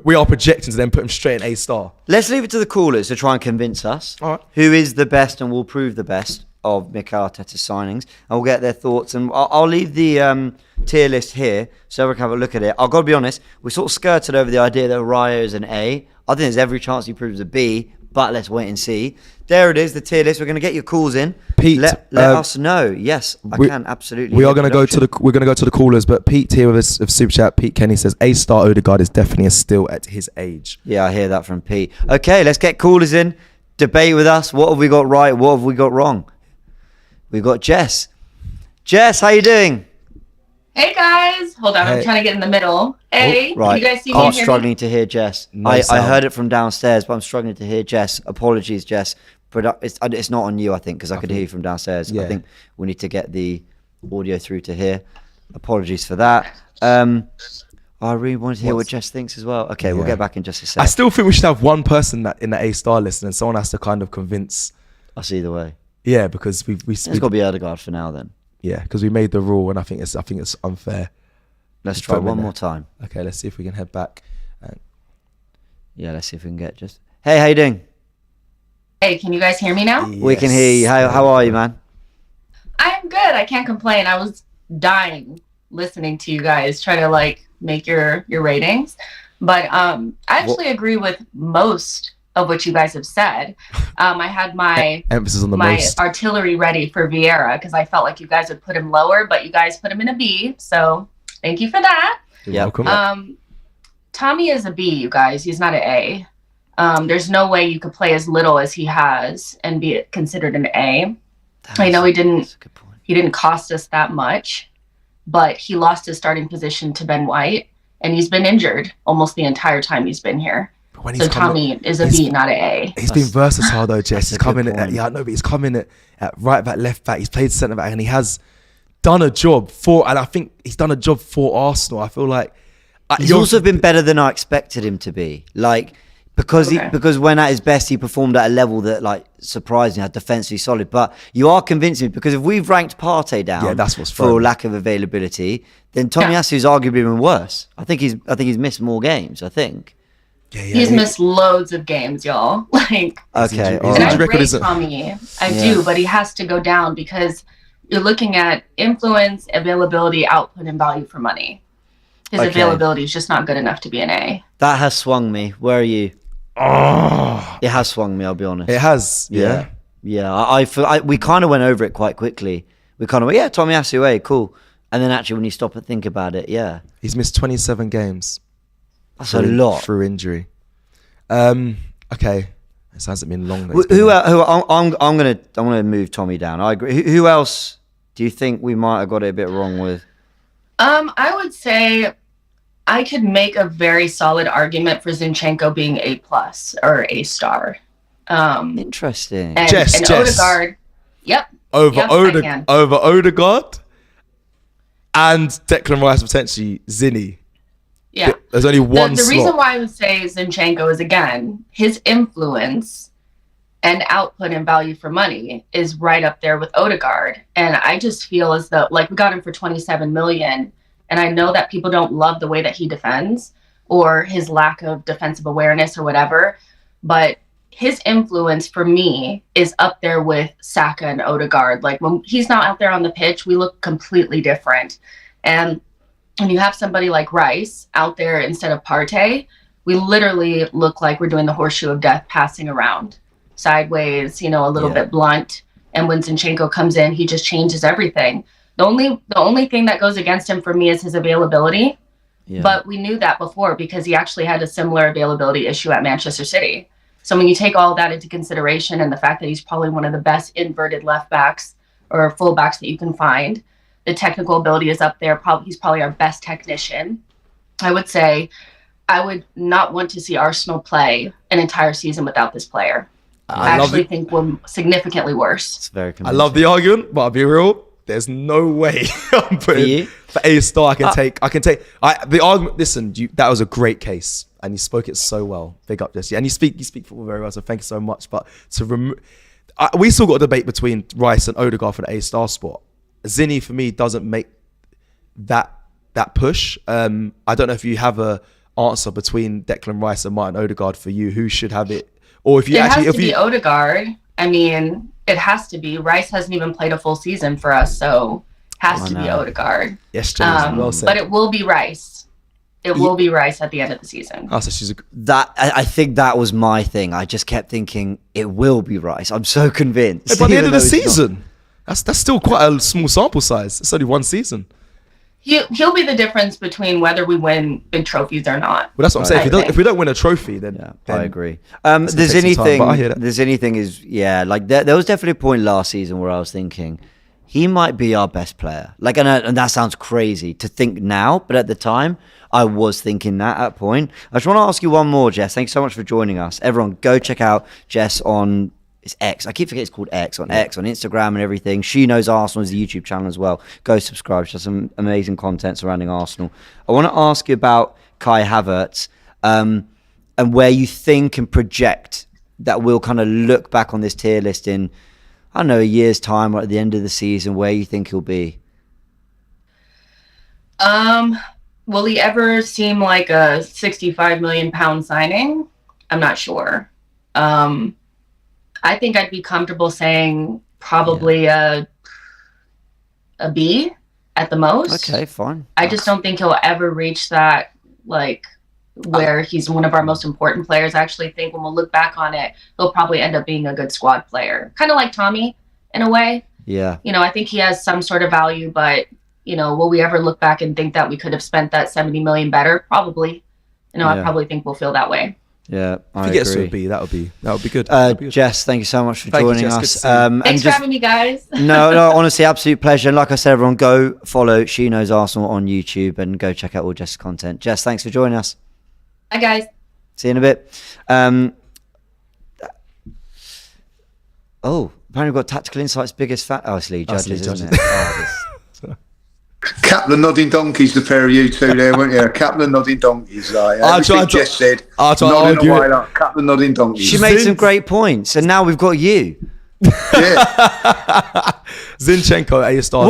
we are projecting to then put him straight in A star. Let's leave it to the callers to try and convince us who is the best and will prove the best of Mikel Arteta's signings, and we'll get their thoughts. And I'll leave the tier list here so we can have a look at it. I've got to be honest, we sort of skirted over the idea that Raya is an A. I think there's every chance he proves a B, but let's wait and see. There it is, the tier list. We're going to get your calls in. Pete, let us know. Yes, I can absolutely. We're going to go to the callers, but Pete here with us of Super Chat. Pete Kenny says A-star Odegaard is definitely a steal at his age. Yeah, I hear that from Pete. Okay, let's get callers in. Debate with us. What have we got right? What have we got wrong? We've got Jess. Jess, how you doing? Hey guys, hold on, I'm trying to get in the middle. Hey, right. Can you guys see me? I'm struggling to hear Jess. No I sound. heard it from downstairs, but I'm struggling to hear Jess. Apologies, Jess. It's not on you, I think, because I could hear you from downstairs. Yeah. I think we need to get the audio through to here. Apologies for that. I really wanted to hear what Jess thinks as well. Okay, we'll get back in just a sec. I still think we should have one person in the A-star list, and someone has to kind of convince. I'll see either way. Yeah, because we It's got to be Odegaard for now then. Yeah, because we made the rule, and I think it's unfair. Let's try one more time. Okay, let's see if we can head back. Yeah, let's see if we can get just. Hey, how you doing? Hey, can you guys hear me now? We can hear you. How are you, man? I'm good. I can't complain. I was dying listening to you guys try to like make your ratings, but I actually agree with most of what you guys have said. I had my emphasis on the my most. artillery ready for Vieira because I felt like you guys would put him lower, but you guys put him in a B. So thank you for that. You're welcome. Tommy is a B, you guys. He's not an A. There's no way you could play as little as he has and be considered an A. I know he didn't cost us that much, but he lost his starting position to Ben White, and he's been injured almost the entire time he's been here. So Tommy is a B, not an A. He's been versatile though, Jess. He's coming at but he's coming at right back, left back. He's played centre back, and he has done a job and I think he's done a job for Arsenal. I feel like he's also been better than I expected him to be. Like because when at his best he performed at a level that like surprised me, had defensively solid. But you are convincing me because if we've ranked Partey down that's what's for lack of availability, then Tomiyasu's arguably even worse. I think he's missed more games. I think. He's missed loads of games, y'all. Like, okay, and I rate Tommy. I do, but he has to go down because you're looking at influence, availability, output, and value for money. His availability is just not good enough to be an A. That has swung me. Where are you? Oh, it has swung me. I'll be honest. It has. Yeah. I feel we kind of went over it quite quickly. We kind of went, Tomiyasu, cool. And then actually, when you stop and think about it, he's missed 27 games. That's a lot through injury. Okay, it hasn't been long. I'm gonna move Tommy down. I agree. Who else do you think we might have got it a bit wrong with? I would say I could make a very solid argument for Zinchenko being A+ or A star. Interesting. And Odegaard. Yep. Over Odegaard and Declan Rice, potentially Zinny. Yeah. There's only one The reason why I would say Zinchenko is, again, his influence and output and value for money is right up there with Odegaard. And I just feel as though, like, we got him for 27 million. And I know that people don't love the way that he defends or his lack of defensive awareness or whatever. But his influence for me is up there with Saka and Odegaard. Like, when he's not out there on the pitch, we look completely different. And when you have somebody like Rice out there instead of Partey, we literally look like we're doing the horseshoe of death, passing around sideways, a little bit blunt. And when Zinchenko comes in, he just changes everything. The only thing that goes against him for me is his availability. Yeah. But we knew that before because he actually had a similar availability issue at Manchester City. So when you take all that into consideration and the fact that he's probably one of the best inverted left backs or full backs that you can find, the technical ability is up there. He's probably our best technician. I would say I would not want to see Arsenal play an entire season without this player. I actually think we're significantly worse. It's very convincing. I love the argument, but I'll be real. There's no way I'm putting for A star. I can take the argument. Listen, that was a great case, and you spoke it so well. Big up, Jesse, and you speak football very well. So thank you so much. But we still got a debate between Rice and Odegaard for the A star spot. Zinny for me doesn't make that push. I don't know if you have a answer between Declan Rice and Martin Odegaard for you. Who should have it? Or if you has to be Odegaard. I mean, it has to be. Rice hasn't even played a full season for us, so has to be Odegaard. Yes, James, well said. But it will be Rice. It will be Rice at the end of the season. Oh, so she's I think that was my thing. I just kept thinking it will be Rice. I'm so convinced. Hey, by the end of the season, that's still quite a small sample size. It's only one season. He'll be the difference between whether we win big trophies or not. Well, that's what I'm saying. If we don't win a trophy, then I agree. There's anything is like there was definitely a point last season where I was thinking he might be our best player. Like, and that sounds crazy to think now, but at the time I was thinking that at point. I just want to ask you one more, Jess. Thanks so much for joining us. Everyone, go check out Jess on. It's X. I keep forgetting it's called X on Instagram and everything. She Knows Arsenal is the YouTube channel as well. Go subscribe. She has some amazing content surrounding Arsenal. I want to ask you about Kai Havertz and where you think and project that we'll kind of look back on this tier list in, I don't know, a year's time or at the end of the season, where you think he'll be. Will he ever seem like a £65 million signing? I'm not sure. I think I'd be comfortable saying probably a B at the most. Okay, fine. I just don't think he'll ever reach that, like, where he's one of our most important players. I actually think when we'll look back on it, he'll probably end up being a good squad player. Kind of like Tommy, in a way. Yeah. I think he has some sort of value, but, will we ever look back and think that we could have spent that 70 million better? Probably. I probably think we'll feel that way. Yeah, if he gets to a B, that would be good. Jess, thank you so much for joining us. Thanks for having me, guys. no, honestly, absolute pleasure. And like I said, everyone, go follow She Knows Arsenal on YouTube and go check out all Jess's content. Jess, thanks for joining us. Bye, guys. See you in a bit. Apparently we've got Tactical Insight's biggest fan. Oh, it's Lee Judges, isn't it? Couple of nodding donkeys, the pair of you two there, weren't you? A couple of nodding donkeys. Like, Jess said, nodding away like a couple of nodding donkeys. She made some great points, and now we've got you. Yeah. Zinchenko at A-star.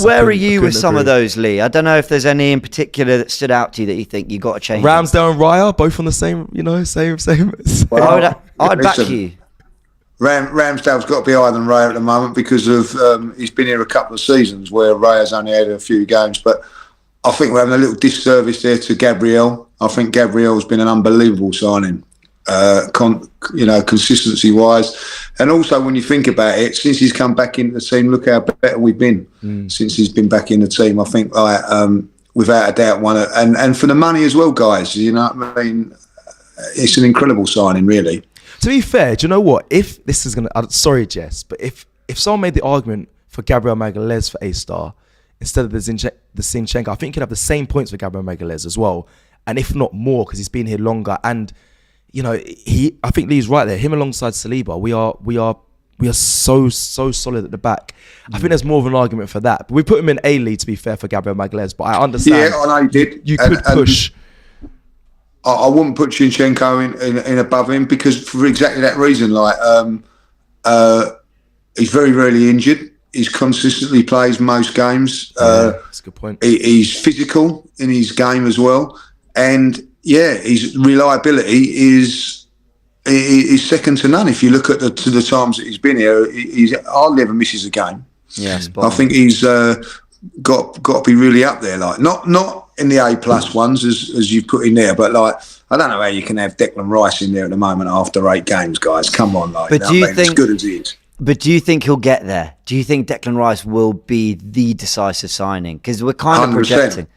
Where are you with some of those, Lee? I don't know if there's any in particular that stood out to you that you think you got to change. Ramsdale and Raya, both on the same, same. Well, I'd back you. Ramsdale's got to be higher than Raya at the moment because of he's been here a couple of seasons where Raya's only had a few games. But I think we're having a little disservice there to Gabriel. I think Gabriel's been an unbelievable signing, consistency wise, and also when you think about it, since he's come back into the team, look how better we've been since he's been back in the team. I think without a doubt and for the money as well, guys. You know what I mean? It's an incredible signing, really. To be fair, do you know what? If this is going to... sorry, Jess, but if someone made the argument for Gabriel Magalhaes for A-star instead of the Zinchenko, I think you could have the same points for Gabriel Magalhaes as well. And if not more, because he's been here longer. And, I think Lee's right there. Him alongside Saliba, we are so solid at the back. I think there's more of an argument for that. But we put him in A-League, to be fair, for Gabriel Magalhaes. But I understand. Yeah, I know you did. You could push... I wouldn't put Zinchenko in above him because for exactly that reason. Like, he's very rarely injured. He consistently plays most games. That's a good point. He's physical in his game as well, and his reliability is second to none. If you look at the times that he's been here, he's hardly ever misses a game. Yeah, I think he's got to be really up there. Like not in the A+ ones as you've put in there, but like I don't know how you can have Declan Rice in there at the moment after 8 games, guys. Come on, like, but do you think as good as he is? But do you think he'll get there? Do you think Declan Rice will be the decisive signing? Because we're kind of 100%. Projecting.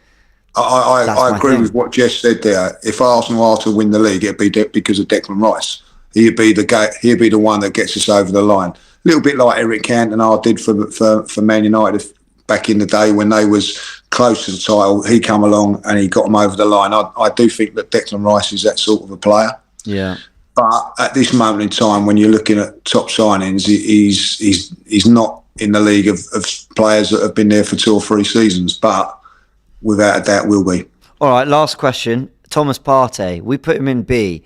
I agree with what Jess said there. If Arsenal are to win the league, it'd be because of Declan Rice. He'd be the one that gets us over the line. A little bit like Eric Cantona did for Man United back in the day when they was close to the title. He come along and he got them over the line. I do think that Declan Rice is that sort of a player. Yeah. But at this moment in time, when you're looking at top signings, he's not in the league of players that have been there for 2 or 3 seasons. But without a doubt, will be. All right, last question. Thomas Partey, we put him in B,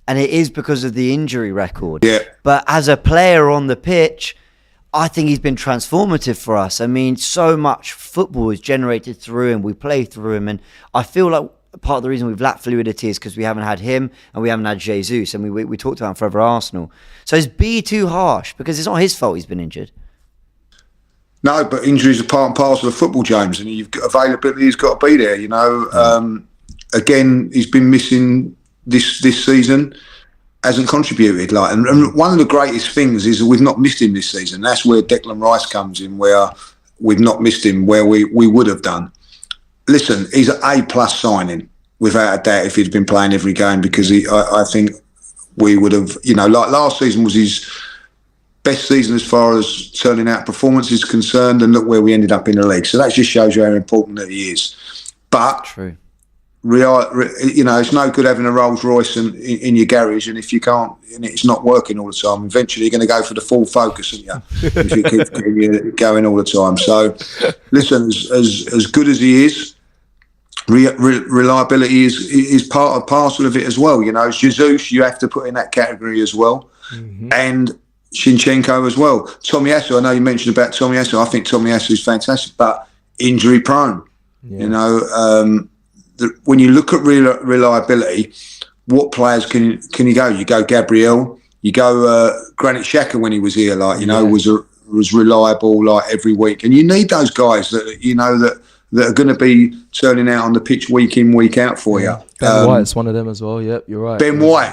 and it is because of the injury record. Yeah. But as a player on the pitch, I think he's been transformative for us. I mean, so much football is generated through him. We play through him. And I feel like part of the reason we've lacked fluidity is because we haven't had him and we haven't had Jesus. And we talked about him Forever Arsenal. So is B too harsh? Because it's not his fault he's been injured. No, but injuries are part and parcel of football, James. And availability has got to be there, again, he's been missing this season. Hasn't contributed. And one of the greatest things is we've not missed him this season. That's where Declan Rice comes in, where we've not missed him where we would have done. Listen, he's an A+ signing, without a doubt, if he'd been playing every game, because I think we would have, like last season was his best season as far as turning out performance is concerned, and look where we ended up in the league. So that just shows you how important that he is. But true. It's no good having a Rolls Royce in your garage, and if you can't, and it's not working all the time, eventually you're going to go for the full focus, aren't you? If you keep going all the time. So, listen, as good as he is, reliability is part and parcel of it as well. Jesus, you have to put in that category as well, and Zinchenko as well. Tomiyasu, I know you mentioned about Tomiyasu. I think Tomiyasu is fantastic, but injury prone. Yeah. When you look at reliability, what players can you go? You go Gabriel, you go Granit Xhaka when he was here, was reliable every week, and you need those guys that that are going to be turning out on the pitch week in, week out for you. Ben White's one of them as well. Yep, you're right. Ben White,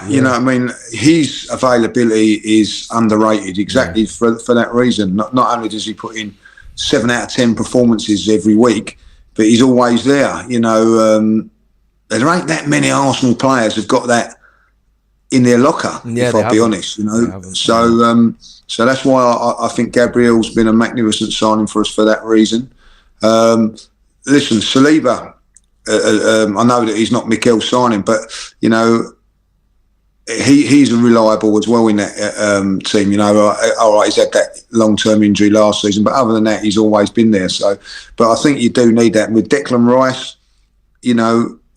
his availability is underrated exactly for that reason. Not only does he put in 7 out of 10 performances every week, but he's always there. There ain't that many Arsenal players who've got that in their locker, if I'll be honest. So that's why I think Gabriel's been a magnificent signing for us for that reason. Listen, Saliba, I know that he's not Mikel's signing, but he's reliable as well in that team. All right, he's had that long-term injury last season, but other than that, he's always been there. So, but I think you do need that. With Declan Rice,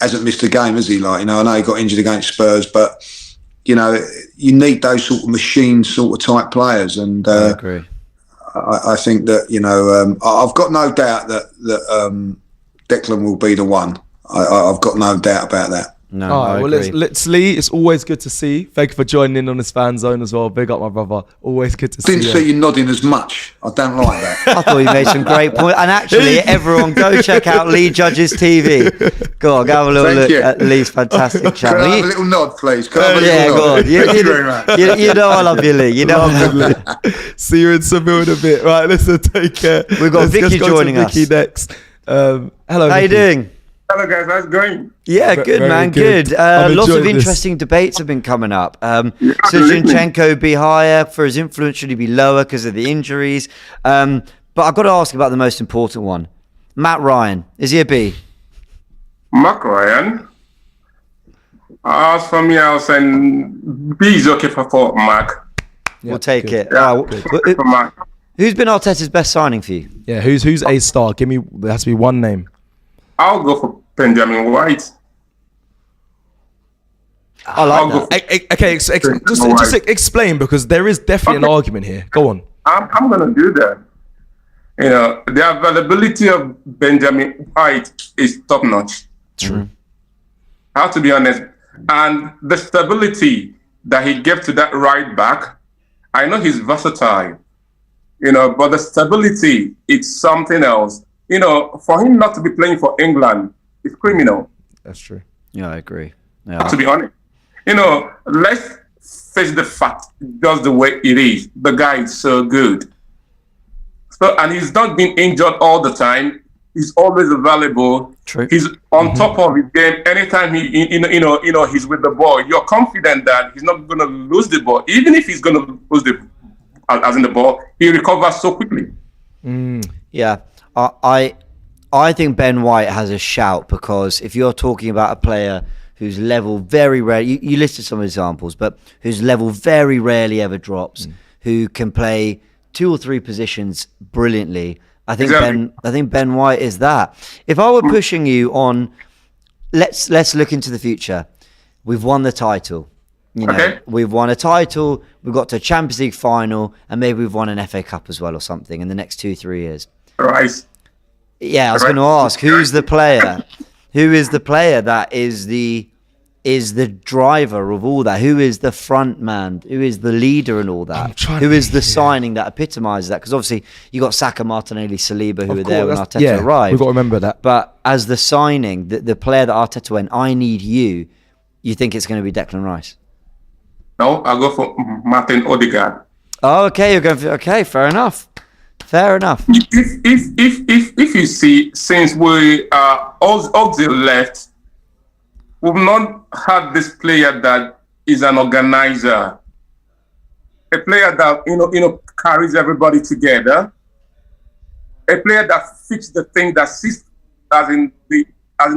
hasn't missed a game, has he? I know he got injured against Spurs, but you need those sort of machine sort of type players. And I agree. I think that I've got no doubt that Declan will be the one. I've got no doubt about that. No, all right, well, let's Lee. It's always good to see. Thank you for joining in on this fan zone as well. Big up, my brother. Always good to see you. Didn't see you nodding as much. I don't like that. I thought you made some great points. And actually, everyone go check out Lee Judge's TV. Go on, go have a little look at Lee's fantastic channel. Can I have a little nod, please? Go on. Thank you very much. You know I love you, Lee. You know I love you. See you in Seville in a bit. Right, listen, take care. We've got Vicky joining us. Vicky next. Hello, how you doing? Hello guys, how's it going? Yeah, good man, good. Lots of interesting debates have been coming up. Should Zinchenko be higher? For his influence, should he be lower because of the injuries? But I've got to ask about the most important one. Matt Ryan, is he a B? Matt Ryan? As for me, I'll say B is okay for Mark. Yeah, we'll take it. Yeah, for Mark. Who's been Arteta's best signing for you? Yeah, who's A star? Give me, there has to be one name. I'll go for Benjamin White. I like that. Okay, just explain, because there is definitely an argument here. Go on. I'm going to do that. The availability of Benjamin White is top notch. True. I have to be honest. And the stability that he gave to that right back, I know he's versatile, but the stability, it's something else. For him not to be playing for England is criminal. That's true. Yeah, I agree. Yeah. To be honest. Let's face the fact, just the way it is. The guy is so good. And he's not been injured all the time. He's always available. True. He's on top of his game. Anytime he's with the ball, you're confident that he's not going to lose the ball. Even if he's going to lose the ball, he recovers so quickly. Yeah. I think Ben White has a shout, because if you're talking about a player whose level very rarely, you listed some examples, but whose level very rarely ever drops, who can play 2 or 3 positions brilliantly, I think Ben White is that. If I were pushing you on, let's look into the future. We've won the title. We've won a title, we've got to a Champions League final, and maybe we've won an FA Cup as well or something in the next 2-3 years. Right. Yeah, I was going to ask, who's the player? Who is the player that is the is the driver of all that? Who is the front man? Who is the leader and all that? Who is the signing that epitomises that? Because obviously you got Saka, Martinelli, Saliba, who were there when Arteta arrived. We've got to remember that. But as the signing, the player that Arteta went, I need you. You think it's going to be Declan Rice? No, I'll go for Martin Odegaard. Oh, okay. You're going for, okay. Fair enough. If you see, since we Ozil left, we've not had this player that is an organizer, a player that carries everybody together, a player that fits the thing that sits as in the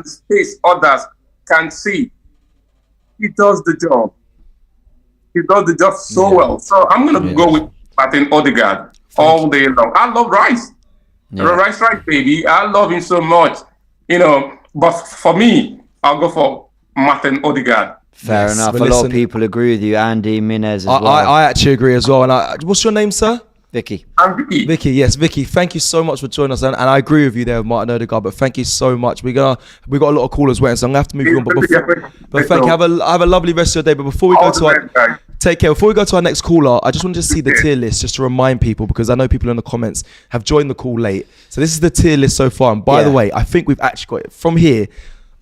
space others can see. He does the job. He does the job so well. So I'm gonna go with Martin Odegaard all day long. I love Rice. Rice, baby. I love him so much. But for me, I'll go for Martin Odegaard. Fair enough. A lot of people agree with you. Andy, Minez as well. I actually agree as well. And what's your name, sir? Vicky. I'm Vicky. Vicky, yes, Vicky. Thank you so much for joining us, and I agree with you there, with Martin Odegaard. But thank you so much. We got a lot of callers waiting, so I'm gonna have to move you on. But thank you. Have a lovely rest of your day. But before we go to take care. Before we go to our next caller, I just want to see the tier list just to remind people, because I know people in the comments have joined the call late. So this is the tier list so far. And by the way, I think we've actually got it from here.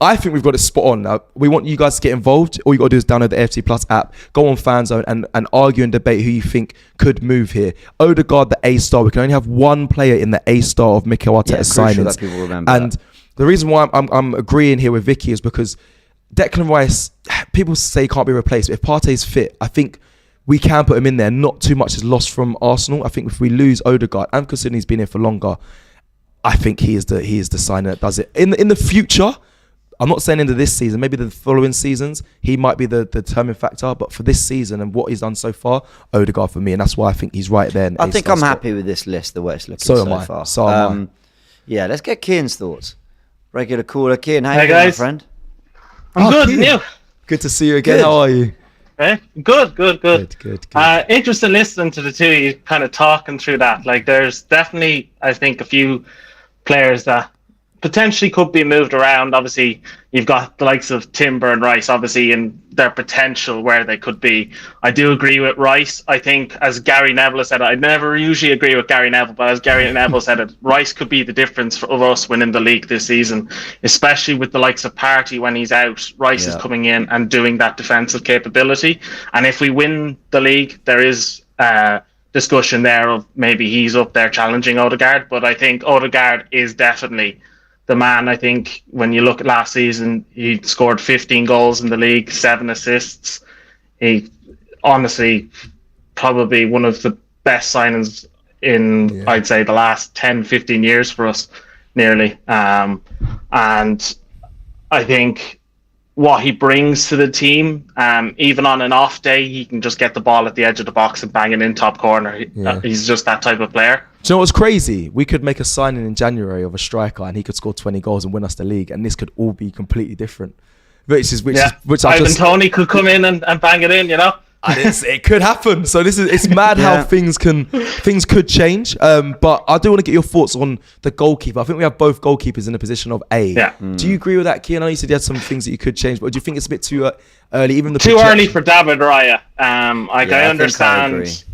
I think we've got it spot on. Now, we want you guys to get involved. All you got to do is download the AFTV Plus app, go on FANZONE and argue and debate who you think could move here. Odegaard, the A-star. We can only have one player in the A-star of Mikel Arteta's signings. That people remember and the reason why I'm agreeing here with Vicky is because Declan Rice, people say he can't be replaced. But if Partey's fit, I think we can put him in there. Not too much is lost from Arsenal. I think if we lose Odegaard, and considering he's been here for longer, I think he is the signer that does it. In the future, I'm not saying into this season, maybe the following seasons, he might be the determining factor. But for this season and what he's done so far, Odegaard for me. And that's why I think he's right there. I think I'm happy with this list, the way it's looking so far. So am I. Yeah, let's get Kian's thoughts. Regular caller. Kian, how are you doing, my friend? I'm good, Kian. Neil. Good to see you again. Good. How are you? Good. Interesting listening to the two of you kind of talking through that. Like, there's definitely, I think, a few players that potentially could be moved around. Obviously, you've got the likes of Timber and Rice, obviously, in their potential where they could be. I do agree with Rice. I think, as Gary Neville said, I never usually agree with Gary Neville, but as Gary Neville said it, Rice could be the difference for us winning the league this season, especially with the likes of Partey when he's out. Rice is coming in and doing that defensive capability. And if we win the league, there is discussion there of maybe he's up there challenging Odegaard, but I think Odegaard is definitely the man. I think when you look at last season, he scored 15 goals in the league, 7 assists. He honestly probably one of the best signings in, I'd say, the last 10, 15 years for us, nearly. And I think what he brings to the team, even on an off day, he can just get the ball at the edge of the box and bang it in top corner. He's just that type of player. Do you know what's crazy? We could make a signing in January of a striker and he could score 20 goals and win us the league, and this could all be completely different. Which Ivan Toney could come in and bang it in, it could happen. So it's mad how things could change. But I do want to get your thoughts on the goalkeeper. I think we have both goalkeepers in the position of A. Yeah. Do you agree with that, Kian? I know you said you had some things that you could change, but do you think it's a bit too early? Even too early for David Raya. I understand.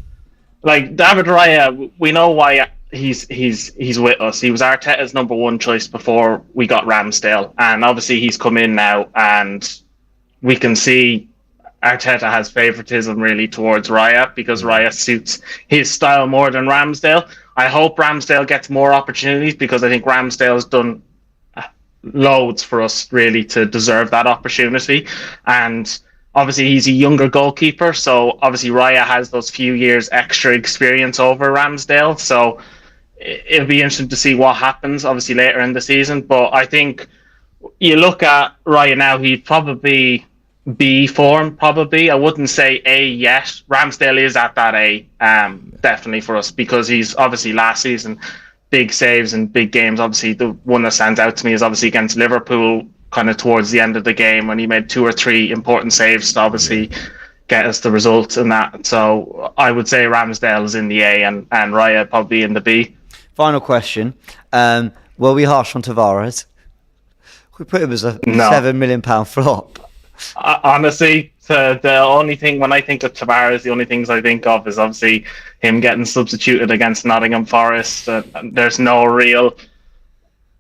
Like David Raya, we know why he's with us. He was Arteta's number one choice before we got Ramsdale, and obviously he's come in now, and we can see Arteta has favouritism really towards Raya because Raya suits his style more than Ramsdale. I hope Ramsdale gets more opportunities because I think Ramsdale's done loads for us really to deserve that opportunity. And obviously he's a younger goalkeeper, so obviously Raya has those few years extra experience over Ramsdale. So it'll be interesting to see what happens obviously later in the season. But I think you look at Raya now, he'd probably B form, probably. I wouldn't say A yet. Ramsdale is at that A, definitely for us, because he's obviously last season big saves and big games. Obviously the one that stands out to me is obviously against Liverpool, kind of towards the end of the game when he made 2 or 3 important saves to obviously get us the result in that. So I would say Ramsdale is in the A and Raya probably in the B. Final question. Were we harsh on Tavares? We put him as a £7 million flop. Honestly, the only thing when I think of Tavares, the only things I think of is obviously him getting substituted against Nottingham Forest. There's no real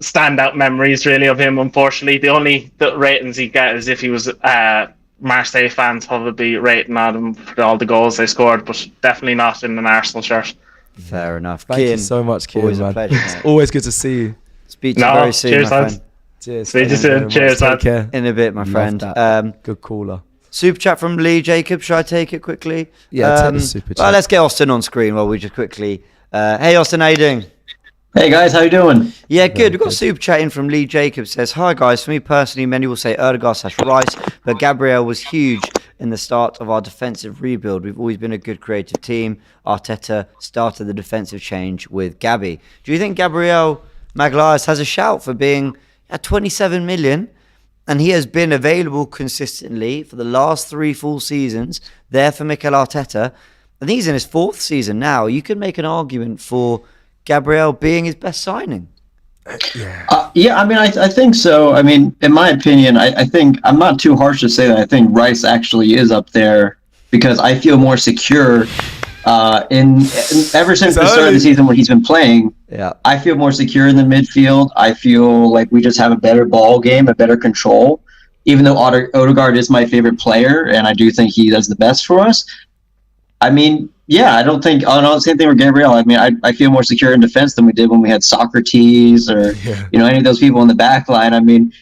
standout memories really of him, unfortunately. The ratings he get is if he was Marseille fans probably rating on him for all the goals they scored, but definitely not in an Arsenal shirt. Fair enough. Thank you so much, Kian. Always man. a pleasure. It's always good to see you. Speak to you very soon, cheers, my lads. friend. Cheers. Speak to you soon. Cheers, Take lads. care. In a bit, my friend. Good caller. Super chat from Lee Jacob. Should I take it quickly? Yeah, take the super chat. Well, let's get Austin on screen while we just quickly. Hey, Austin, how you doing? Hey guys, how you doing? Yeah, good. We've got a super chat in from Lee Jacobs. Says, hi guys, for me personally, many will say Odegaard/Rice, but Gabriel was huge in the start of our defensive rebuild. We've always been a good creative team. Arteta started the defensive change with Gabby. Do you think Gabriel Magalhaes has a shout for being at 27 million? And he has been available consistently for the last 3 full seasons there for Mikel Arteta. I think he's in his 4th season now. You could make an argument for Gabriel being his best signing. Yeah, I mean, I think so. I mean, in my opinion, I think I'm not too harsh to say that I think Rice actually is up there because I feel more secure in ever since the start of the season when he's been playing. Yeah, I feel more secure in the midfield. I feel like we just have a better ball game, a better control. Even though Odegaard is my favorite player, and I do think he does the best for us. I mean, yeah, I don't think. Oh no, same thing with Gabriel. I mean, I feel more secure in defense than we did when we had Socrates or any of those people in the back line. I mean,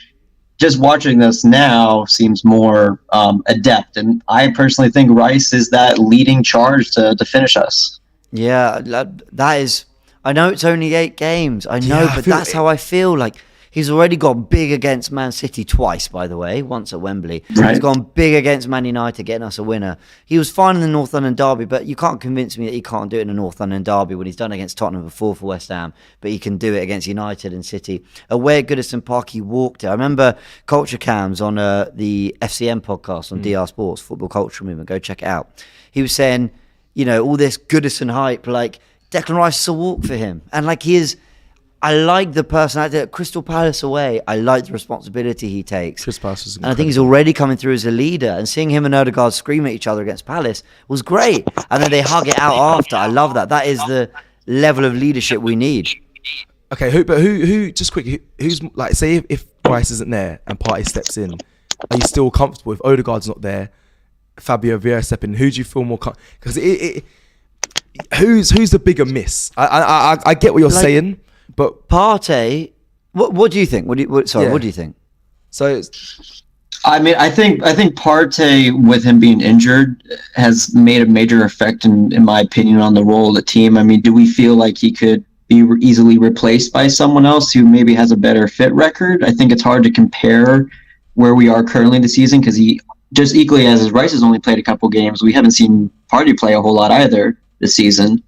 just watching this now seems more adept, and I personally think Rice is that leading charge to finish us. Yeah, that is. I know it's only 8 games. I know, but that's how I feel. Like he's already gone big against Man City twice, by the way. Once at Wembley, He's gone big against Man United, getting us a winner. He was fine in the North London derby, but you can't convince me that he can't do it in the North London derby when he's done it against Tottenham before for West Ham. But he can do it against United and City. Away at Goodison Park, he walked it. I remember Culture Cams on the FCM podcast on DR Sports, Football Culture Movement. Go check it out. He was saying, all this Goodison hype, like Declan Rice is a walk for him, and like he is. I like the personality at Crystal Palace away. I like the responsibility he takes. Crystal Palace is and I think he's already coming through as a leader. And seeing him and Odegaard scream at each other against Palace was great. And then they hug it out after. I love that. That is the level of leadership we need. Okay, who just quickly, who's like, say if Rice isn't there and Partey steps in, are you still comfortable if Odegaard's not there, Fabio Vieira step in? Who do you feel more because who's the bigger miss? I get what you're saying. But Partey, what do you think? What do you think? So, I mean, I think Partey, with him being injured, has made a major effect, in my opinion, on the role of the team. I mean, do we feel like he could be easily replaced by someone else who maybe has a better fit record? I think it's hard to compare where we are currently this season because he just equally as Rice has only played a couple games. We haven't seen Partey play a whole lot either this season.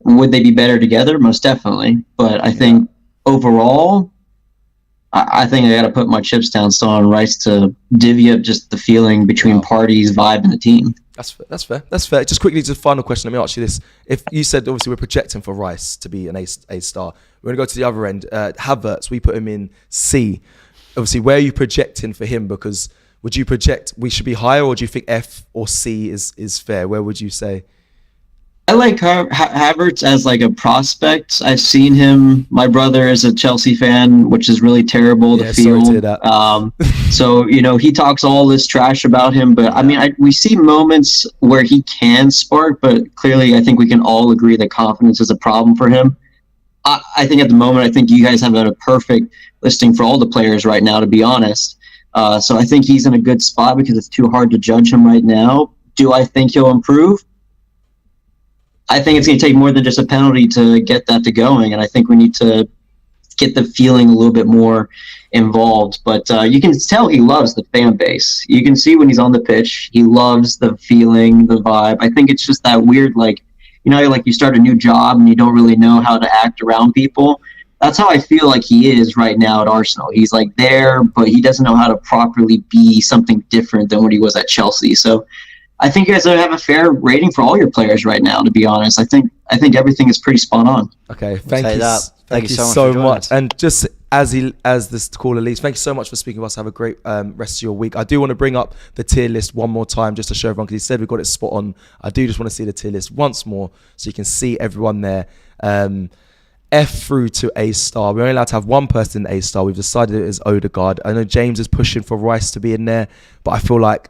Would they be better together? Most definitely. But I think overall, I think I got to put my chips down still on Rice to divvy up just the feeling between Partey's vibe and the team. That's fair. Just quickly, just final question. Let me ask you this. If you said, obviously, we're projecting for Rice to be an A star, we're going to go to the other end. Havertz, we put him in C. Obviously, where are you projecting for him? Because would you project we should be higher, or do you think F or C is fair? Where would you say? I like Havertz as like a prospect. I've seen him. My brother is a Chelsea fan, which is really terrible to feel. Sorry to hear that. So he talks all this trash about him, but I mean, we see moments where he can spark, but clearly, I think we can all agree that confidence is a problem for him. I think at the moment, I think you guys have a perfect listing for all the players right now, to be honest. So I think he's in a good spot because it's too hard to judge him right now. Do I think he'll improve? I think it's going to take more than just a penalty to get that to going, and I think we need to get the feeling a little bit more involved. But you can tell he loves the fan base. You can see when he's on the pitch, he loves the feeling, the vibe. I think it's just that weird, like you start a new job and you don't really know how to act around people. That's how I feel like he is right now at Arsenal. He's like there, but he doesn't know how to properly be something different than what he was at Chelsea. So I think you guys have a fair rating for all your players right now, to be honest. I think everything is pretty spot on. Okay, thank you so so much. And just as this caller leaves, thank you so much for speaking with us. Have a great rest of your week. I do want to bring up the tier list one more time just to show everyone, because he said we got it spot on. I do just want to see the tier list once more so you can see everyone there. F through to A star. We're only allowed to have one person in A star. We've decided it is Odegaard. I know James is pushing for Rice to be in there, but I feel like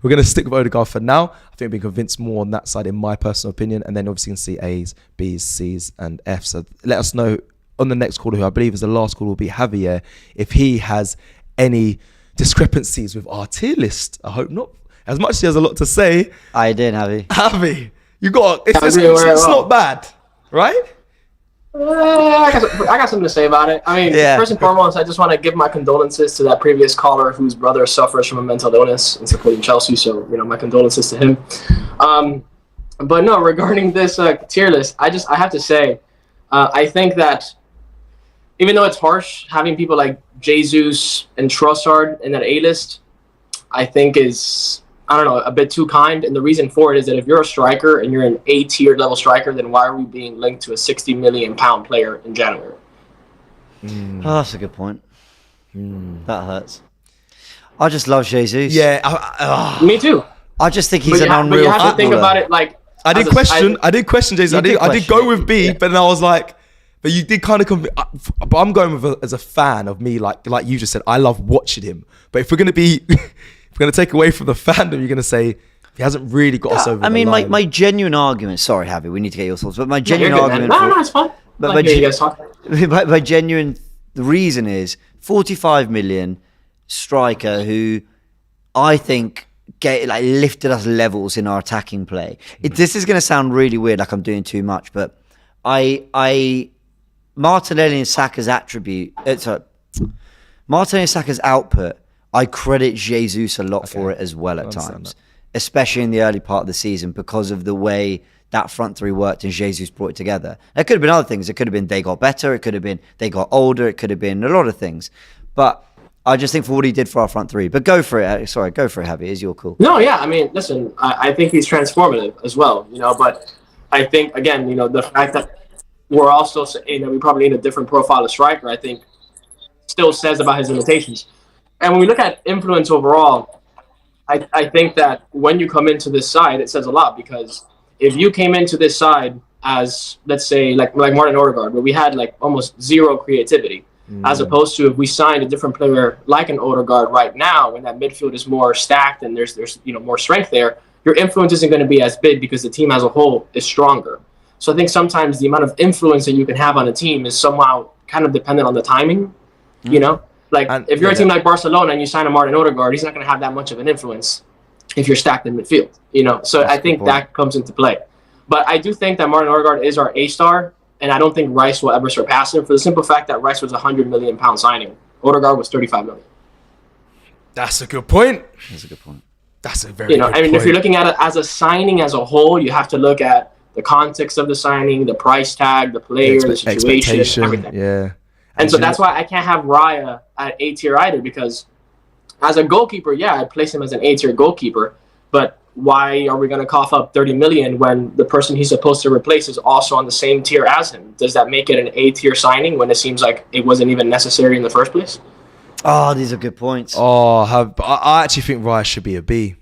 we're going to stick with Odegaard for now. I think we've been convinced more on that side, in my personal opinion. And then obviously you can see A's, B's, C's, and F's. So let us know on the next caller, who I believe is the last caller, will be Javier, if he has any discrepancies with our tier list. I hope not. As much as he has a lot to say. I did, Javi, you got it's not bad, right? I got something to say about it. I mean, first and foremost, I just want to give my condolences to that previous caller whose brother suffers from a mental illness and supporting Chelsea. So, my condolences to him. But no, regarding this tier list, I have to say, I think that even though it's harsh having people like Jesus and Trossard in that A list, I think is, I don't know, a bit too kind. And the reason for it is that if you're a striker and you're an A-tier level striker, then why are we being linked to a £60 million player in January? Oh, that's a good point. That hurts. I just love Jesus. Yeah. Me too. I just think he's an unreal But you have to think about it like... I did question Jesus. I did go with B, but then I was like... But you did kind of but I'm going with as a fan of me, like you just said, I love watching him. But if we're going to take away from the fandom, you're going to say he hasn't really got us over. I mean, the line. my genuine argument. Sorry, Javi, we need to get your thoughts. But my genuine argument. No, it's fine. But my genuine reason is 45 million striker who I think lifted us levels in our attacking play. This is going to sound really weird, like I'm doing too much, but Martinelli and Saka's Martinelli and Saka's output, I credit Jesus a lot for it as well at times, especially in the early part of the season because of the way that front three worked and Jesus brought it together. There could have been other things. It could have been they got better. It could have been they got older. It could have been a lot of things. But I just think for what he did for our front three. But go for it. Sorry, go for it, Javi. Is your call? No, yeah. I mean, listen, I think he's transformative as well, but I think, again, the fact that we're also saying that we probably need a different profile of striker, I think, still says about his limitations. And when we look at influence overall, I think that when you come into this side, it says a lot, because if you came into this side as, let's say, like Martin Odegaard, where we had almost zero creativity, as opposed to if we signed a different player like an Odegaard right now, when that midfield is more stacked and there's more strength there, your influence isn't going to be as big because the team as a whole is stronger. So I think sometimes the amount of influence that you can have on a team is somehow kind of dependent on the timing, if you're a team like Barcelona and you sign a Martin Odegaard, he's not going to have that much of an influence if you're stacked in midfield, So I think that comes into play. But I do think that Martin Odegaard is our A-star, and I don't think Rice will ever surpass him for the simple fact that Rice was a £100 million signing. Odegaard was $35 million. That's a good point. That's a good point. That's a very good point. If you're looking at it as a signing as a whole, you have to look at the context of the signing, the price tag, the player, the situation, everything. Yeah. And so that's why I can't have Raya at A-tier either, because as a goalkeeper, I'd place him as an A-tier goalkeeper, but why are we going to cough up 30 million when the person he's supposed to replace is also on the same tier as him? Does that make it an A-tier signing when it seems like it wasn't even necessary in the first place? Oh, these are good points. I actually think Raya should be a B.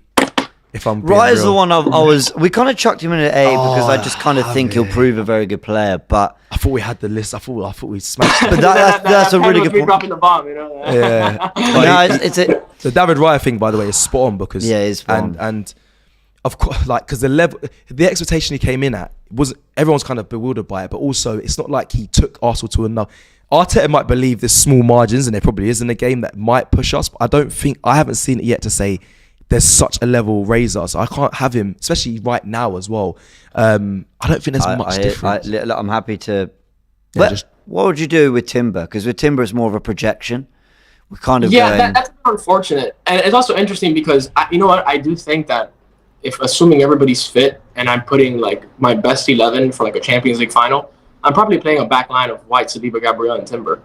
If I'm being Raya's real. the one we kind of chucked him in at A because I just kind of think he'll prove a very good player. But I thought we had the list. I thought we smashed it. But that's a really good point. Dropping the bomb, Yeah. The David Raya thing, by the way, is spot on because it's spot on. And of course, because the expectation he came in at was everyone's kind of bewildered by it, but also it's not like he took Arsenal to another. Arteta might believe there's small margins, and there probably is in the game that might push us. But I haven't seen it yet to say there's such a level raiser, so I can't have him, especially right now as well. I don't think there's much difference. I'm happy to. What would you do with Timber? Because with Timber, it's more of a projection. We're kind of that's unfortunate, and it's also interesting because I do think that if assuming everybody's fit and I'm putting my best 11 for a Champions League final, I'm probably playing a back line of White, Saliba, Gabriel, and Timber.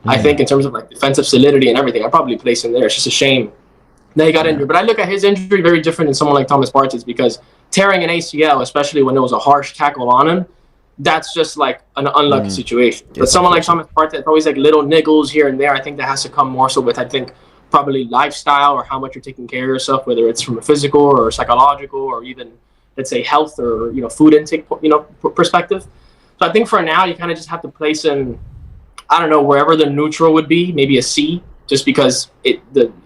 I think in terms of defensive solidity and everything, I'd probably place him there. It's just a shame that he got injured. But I look at his injury very different than someone like Thomas Partey's, because tearing an ACL, especially when there was a harsh tackle on him, that's just like an unlucky situation. But someone like Thomas Partey, it's always like little niggles here and there. I think that has to come more so with, I think, probably lifestyle or how much you're taking care of yourself, whether it's from a physical or psychological or even, let's say, health or, food intake, perspective. So I think for now, you kind of just have to place him, I don't know, wherever the neutral would be, maybe a C, just because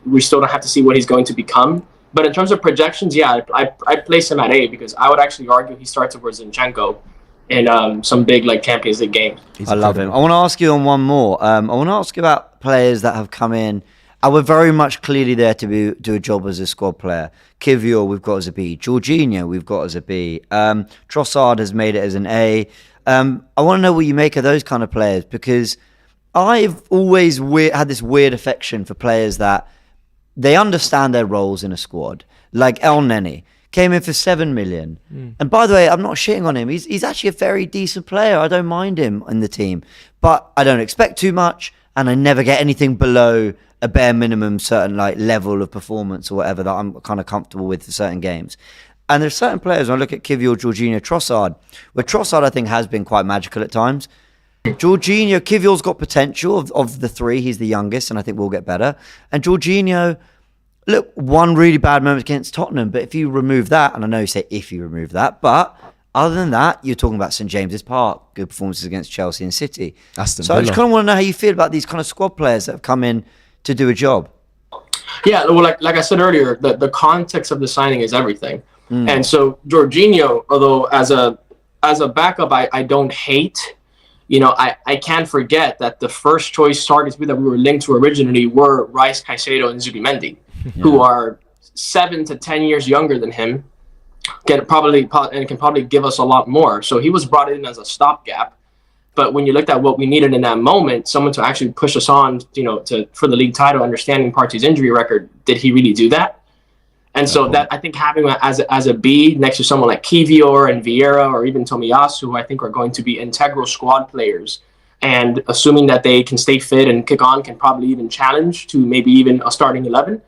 we still don't have to see what he's going to become. But in terms of projections, yeah, I'd place him at A, because I would actually argue he starts over Zinchenko in some big like Champions League games. I love him. I want to ask you on one more. I want to ask you about players that have come in. I was very much clearly there to do a job as a squad player. Kivior, we've got as a B. Jorginho, we've got as a B. Trossard has made it as an A. I want to know what you make of those kind of players, because I've always had this weird affection for players that they understand their roles in a squad. Like El Neni came in for 7 million. And by the way, I'm not shitting on him. He's actually a very decent player. I don't mind him in the team. But I don't expect too much, and I never get anything below a bare minimum certain like level of performance or whatever that I'm kind of comfortable with for certain games. And there's certain players, when I look at Kivior, Jorginho, Trossard, where Trossard I think has been quite magical at times. Jorginho, Kivior's got potential of the three. He's the youngest, and I think we'll get better. And Jorginho, look, one really bad moment against Tottenham, but if you remove that, and I know you say if you remove that, but other than that, you're talking about St James's Park, good performances against Chelsea and City. Aston So I just kind of want to know how you feel about these kind of squad players that have come in to do a job. Yeah, well, like I said earlier, the context of the signing is everything. And so Jorginho, although as a backup, I don't hate. I can't forget that the first choice targets that we were linked to originally were Rice, Caicedo, and Zubimendi, who are 7 to 10 years younger than him, can probably give us a lot more. So he was brought in as a stopgap. But when you looked at what we needed in that moment, someone to actually push us on, for the league title, understanding Partey's injury record, did he really do that? And so that I think having him as a B next to someone like Kivior and Vieira or even Tomiyasu, who I think are going to be integral squad players, and assuming that they can stay fit and kick on, can probably even challenge to maybe even a starting 11.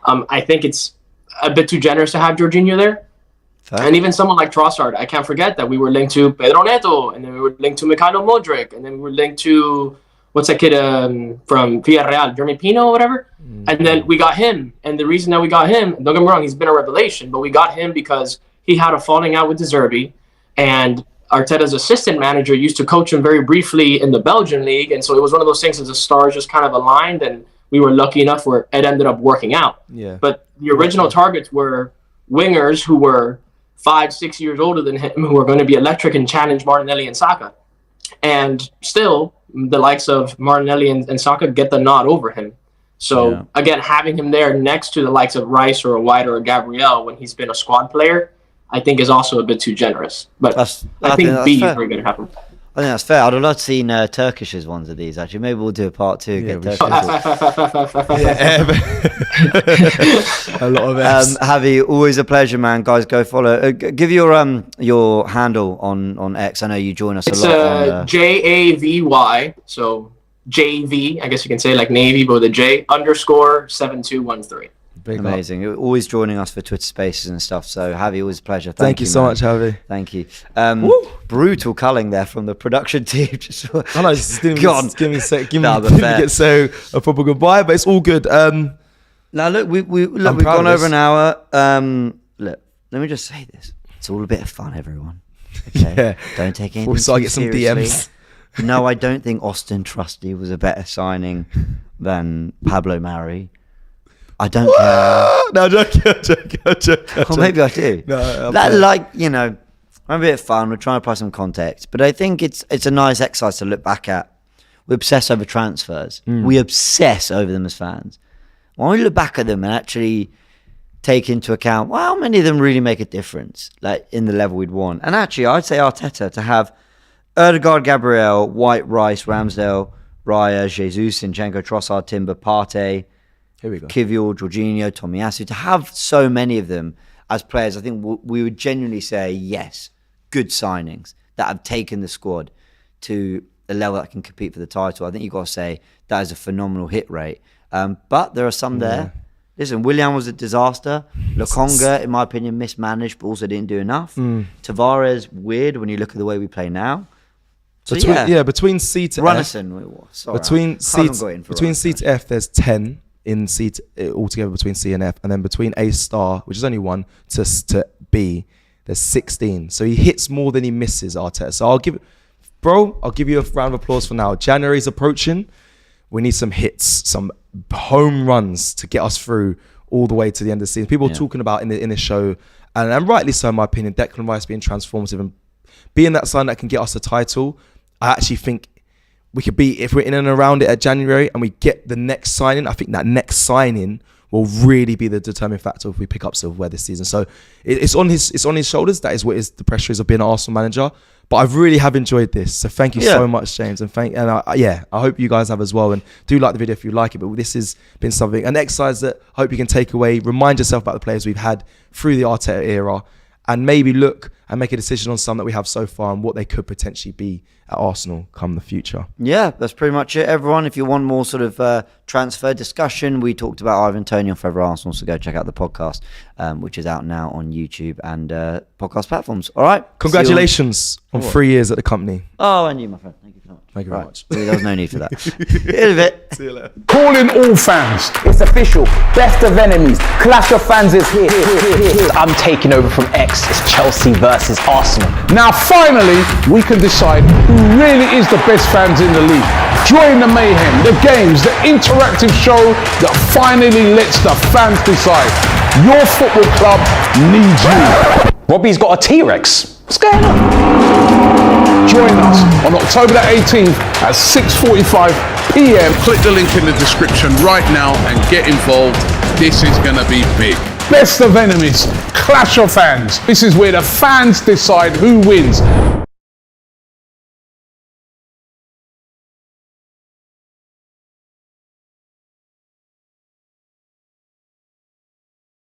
I think it's a bit too generous to have Jorginho there. Fair. And even someone like Trossard, I can't forget that we were linked to Pedro Neto, and then we were linked to Mikhailo Modric, and then we were linked to what's that kid from Villarreal, Jeremy Pino or whatever? And then we got him. And the reason that we got him, don't get me wrong, he's been a revelation, but we got him because he had a falling out with De Zerbi, and Arteta's assistant manager used to coach him very briefly in the Belgian league. And so it was one of those things as the stars just kind of aligned, and we were lucky enough where it ended up working out. Yeah. But the original targets were wingers who were 5-6 years older than him, who are going to be electric and challenge Martinelli and Saka. And still, the likes of Martinelli and Saka get the nod over him. So, again, having him there next to the likes of Rice or a White or a Gabriel when he's been a squad player, I think is also a bit too generous. But I think B is very going to happen. I think that's fair. I'd have loved to seen Turkish's ones of these, actually. Maybe we'll do a part 2. Get Turkish. A lot of Fs. Javi, always a pleasure, man. Guys, go follow. Give your handle on X. I know you join us a lot. It's JAVY, so JV, I guess you can say like Navy, but with a J _7213. Big amazing. You're always joining us for Twitter Spaces and stuff. So, Javi, always a pleasure. Thank you so much, Javi. Thank you. Brutal culling there from the production team. I know, give me get so a proper goodbye, but it's all good. Now look, we've gone over an hour. Look, let me just say this: it's all a bit of fun, everyone. Okay? Yeah. Don't take anything. So I get some DMs. No, I don't think Austin Trusty was a better signing than Pablo Mari. I don't care. No, joking. Well, maybe I do. No, I'm a bit of fun. We're trying to apply some context, but I think it's a nice exercise to look back at. We obsess over transfers. We obsess over them as fans. When we look back at them and actually take into account, well, how many of them really make a difference, like in the level we'd want? And actually, I'd say Arteta to have Ødegaard, Gabriel, White, Rice, Ramsdale, Raya, Jesus, Zinchenko, Trossard, Timber, Partey, here we go, Kivior, Jorginho, Tomiyasu, to have so many of them as players, I think we would genuinely say, yes, good signings that have taken the squad to a level that can compete for the title. I think you've got to say that is a phenomenal hit rate. But there are some there Listen, Willian was a disaster. Lokonga, in my opinion, mismanaged, but also didn't do enough. Tavares, weird when you look at the way we play now. So between C to Runnison, F, between C to F, there's 10 in C to, altogether between C and F, and then between A star, which is only 1, to B, there's 16. So he hits more than he misses, Arteta. So I'll give you a round of applause for now. January's approaching. We need some hits, some home runs to get us through all the way to the end of the season. People are talking about in the show, and rightly so in my opinion, Declan Rice being transformative and being that sign that can get us a title. I actually think we could be, if we're in and around it at January and we get the next signing, I think that next signing will really be the determining factor if we pick up silverware this season. So it's on his shoulders. That is what the pressure is of being an Arsenal manager. But I really have enjoyed this. So thank you so much, James. And I hope you guys have as well. And do like the video if you like it. But this has been something, an exercise that I hope you can take away. Remind yourself about the players we've had through the Arteta era, and maybe look and make a decision on some that we have so far and what they could potentially be at Arsenal come the future. Yeah, that's pretty much it, everyone. If you want more sort of transfer discussion, we talked about Ivan Toney on Forever Arsenal, so go check out the podcast, which is out now on YouTube and podcast platforms. All right. Congratulations on 3 years at the company. Oh, and you, my friend. Thank you so much. Thank you very much. There was no need for that. In a bit. See you later. Calling all fans. It's official. Best of enemies. Clash of fans is here. I'm taking over from X. It's Chelsea versus Arsenal. Now, finally, we can decide who really is the best fans in the league. Join the mayhem, the games, the interactive show that finally lets the fans decide. Your football club needs you. Robbie's got a T-Rex. What's going on? Join us on October the 18th at 6:45 p.m. Click the link in the description right now and get involved. This is going to be big. Best of enemies, clash of fans. This is where the fans decide who wins.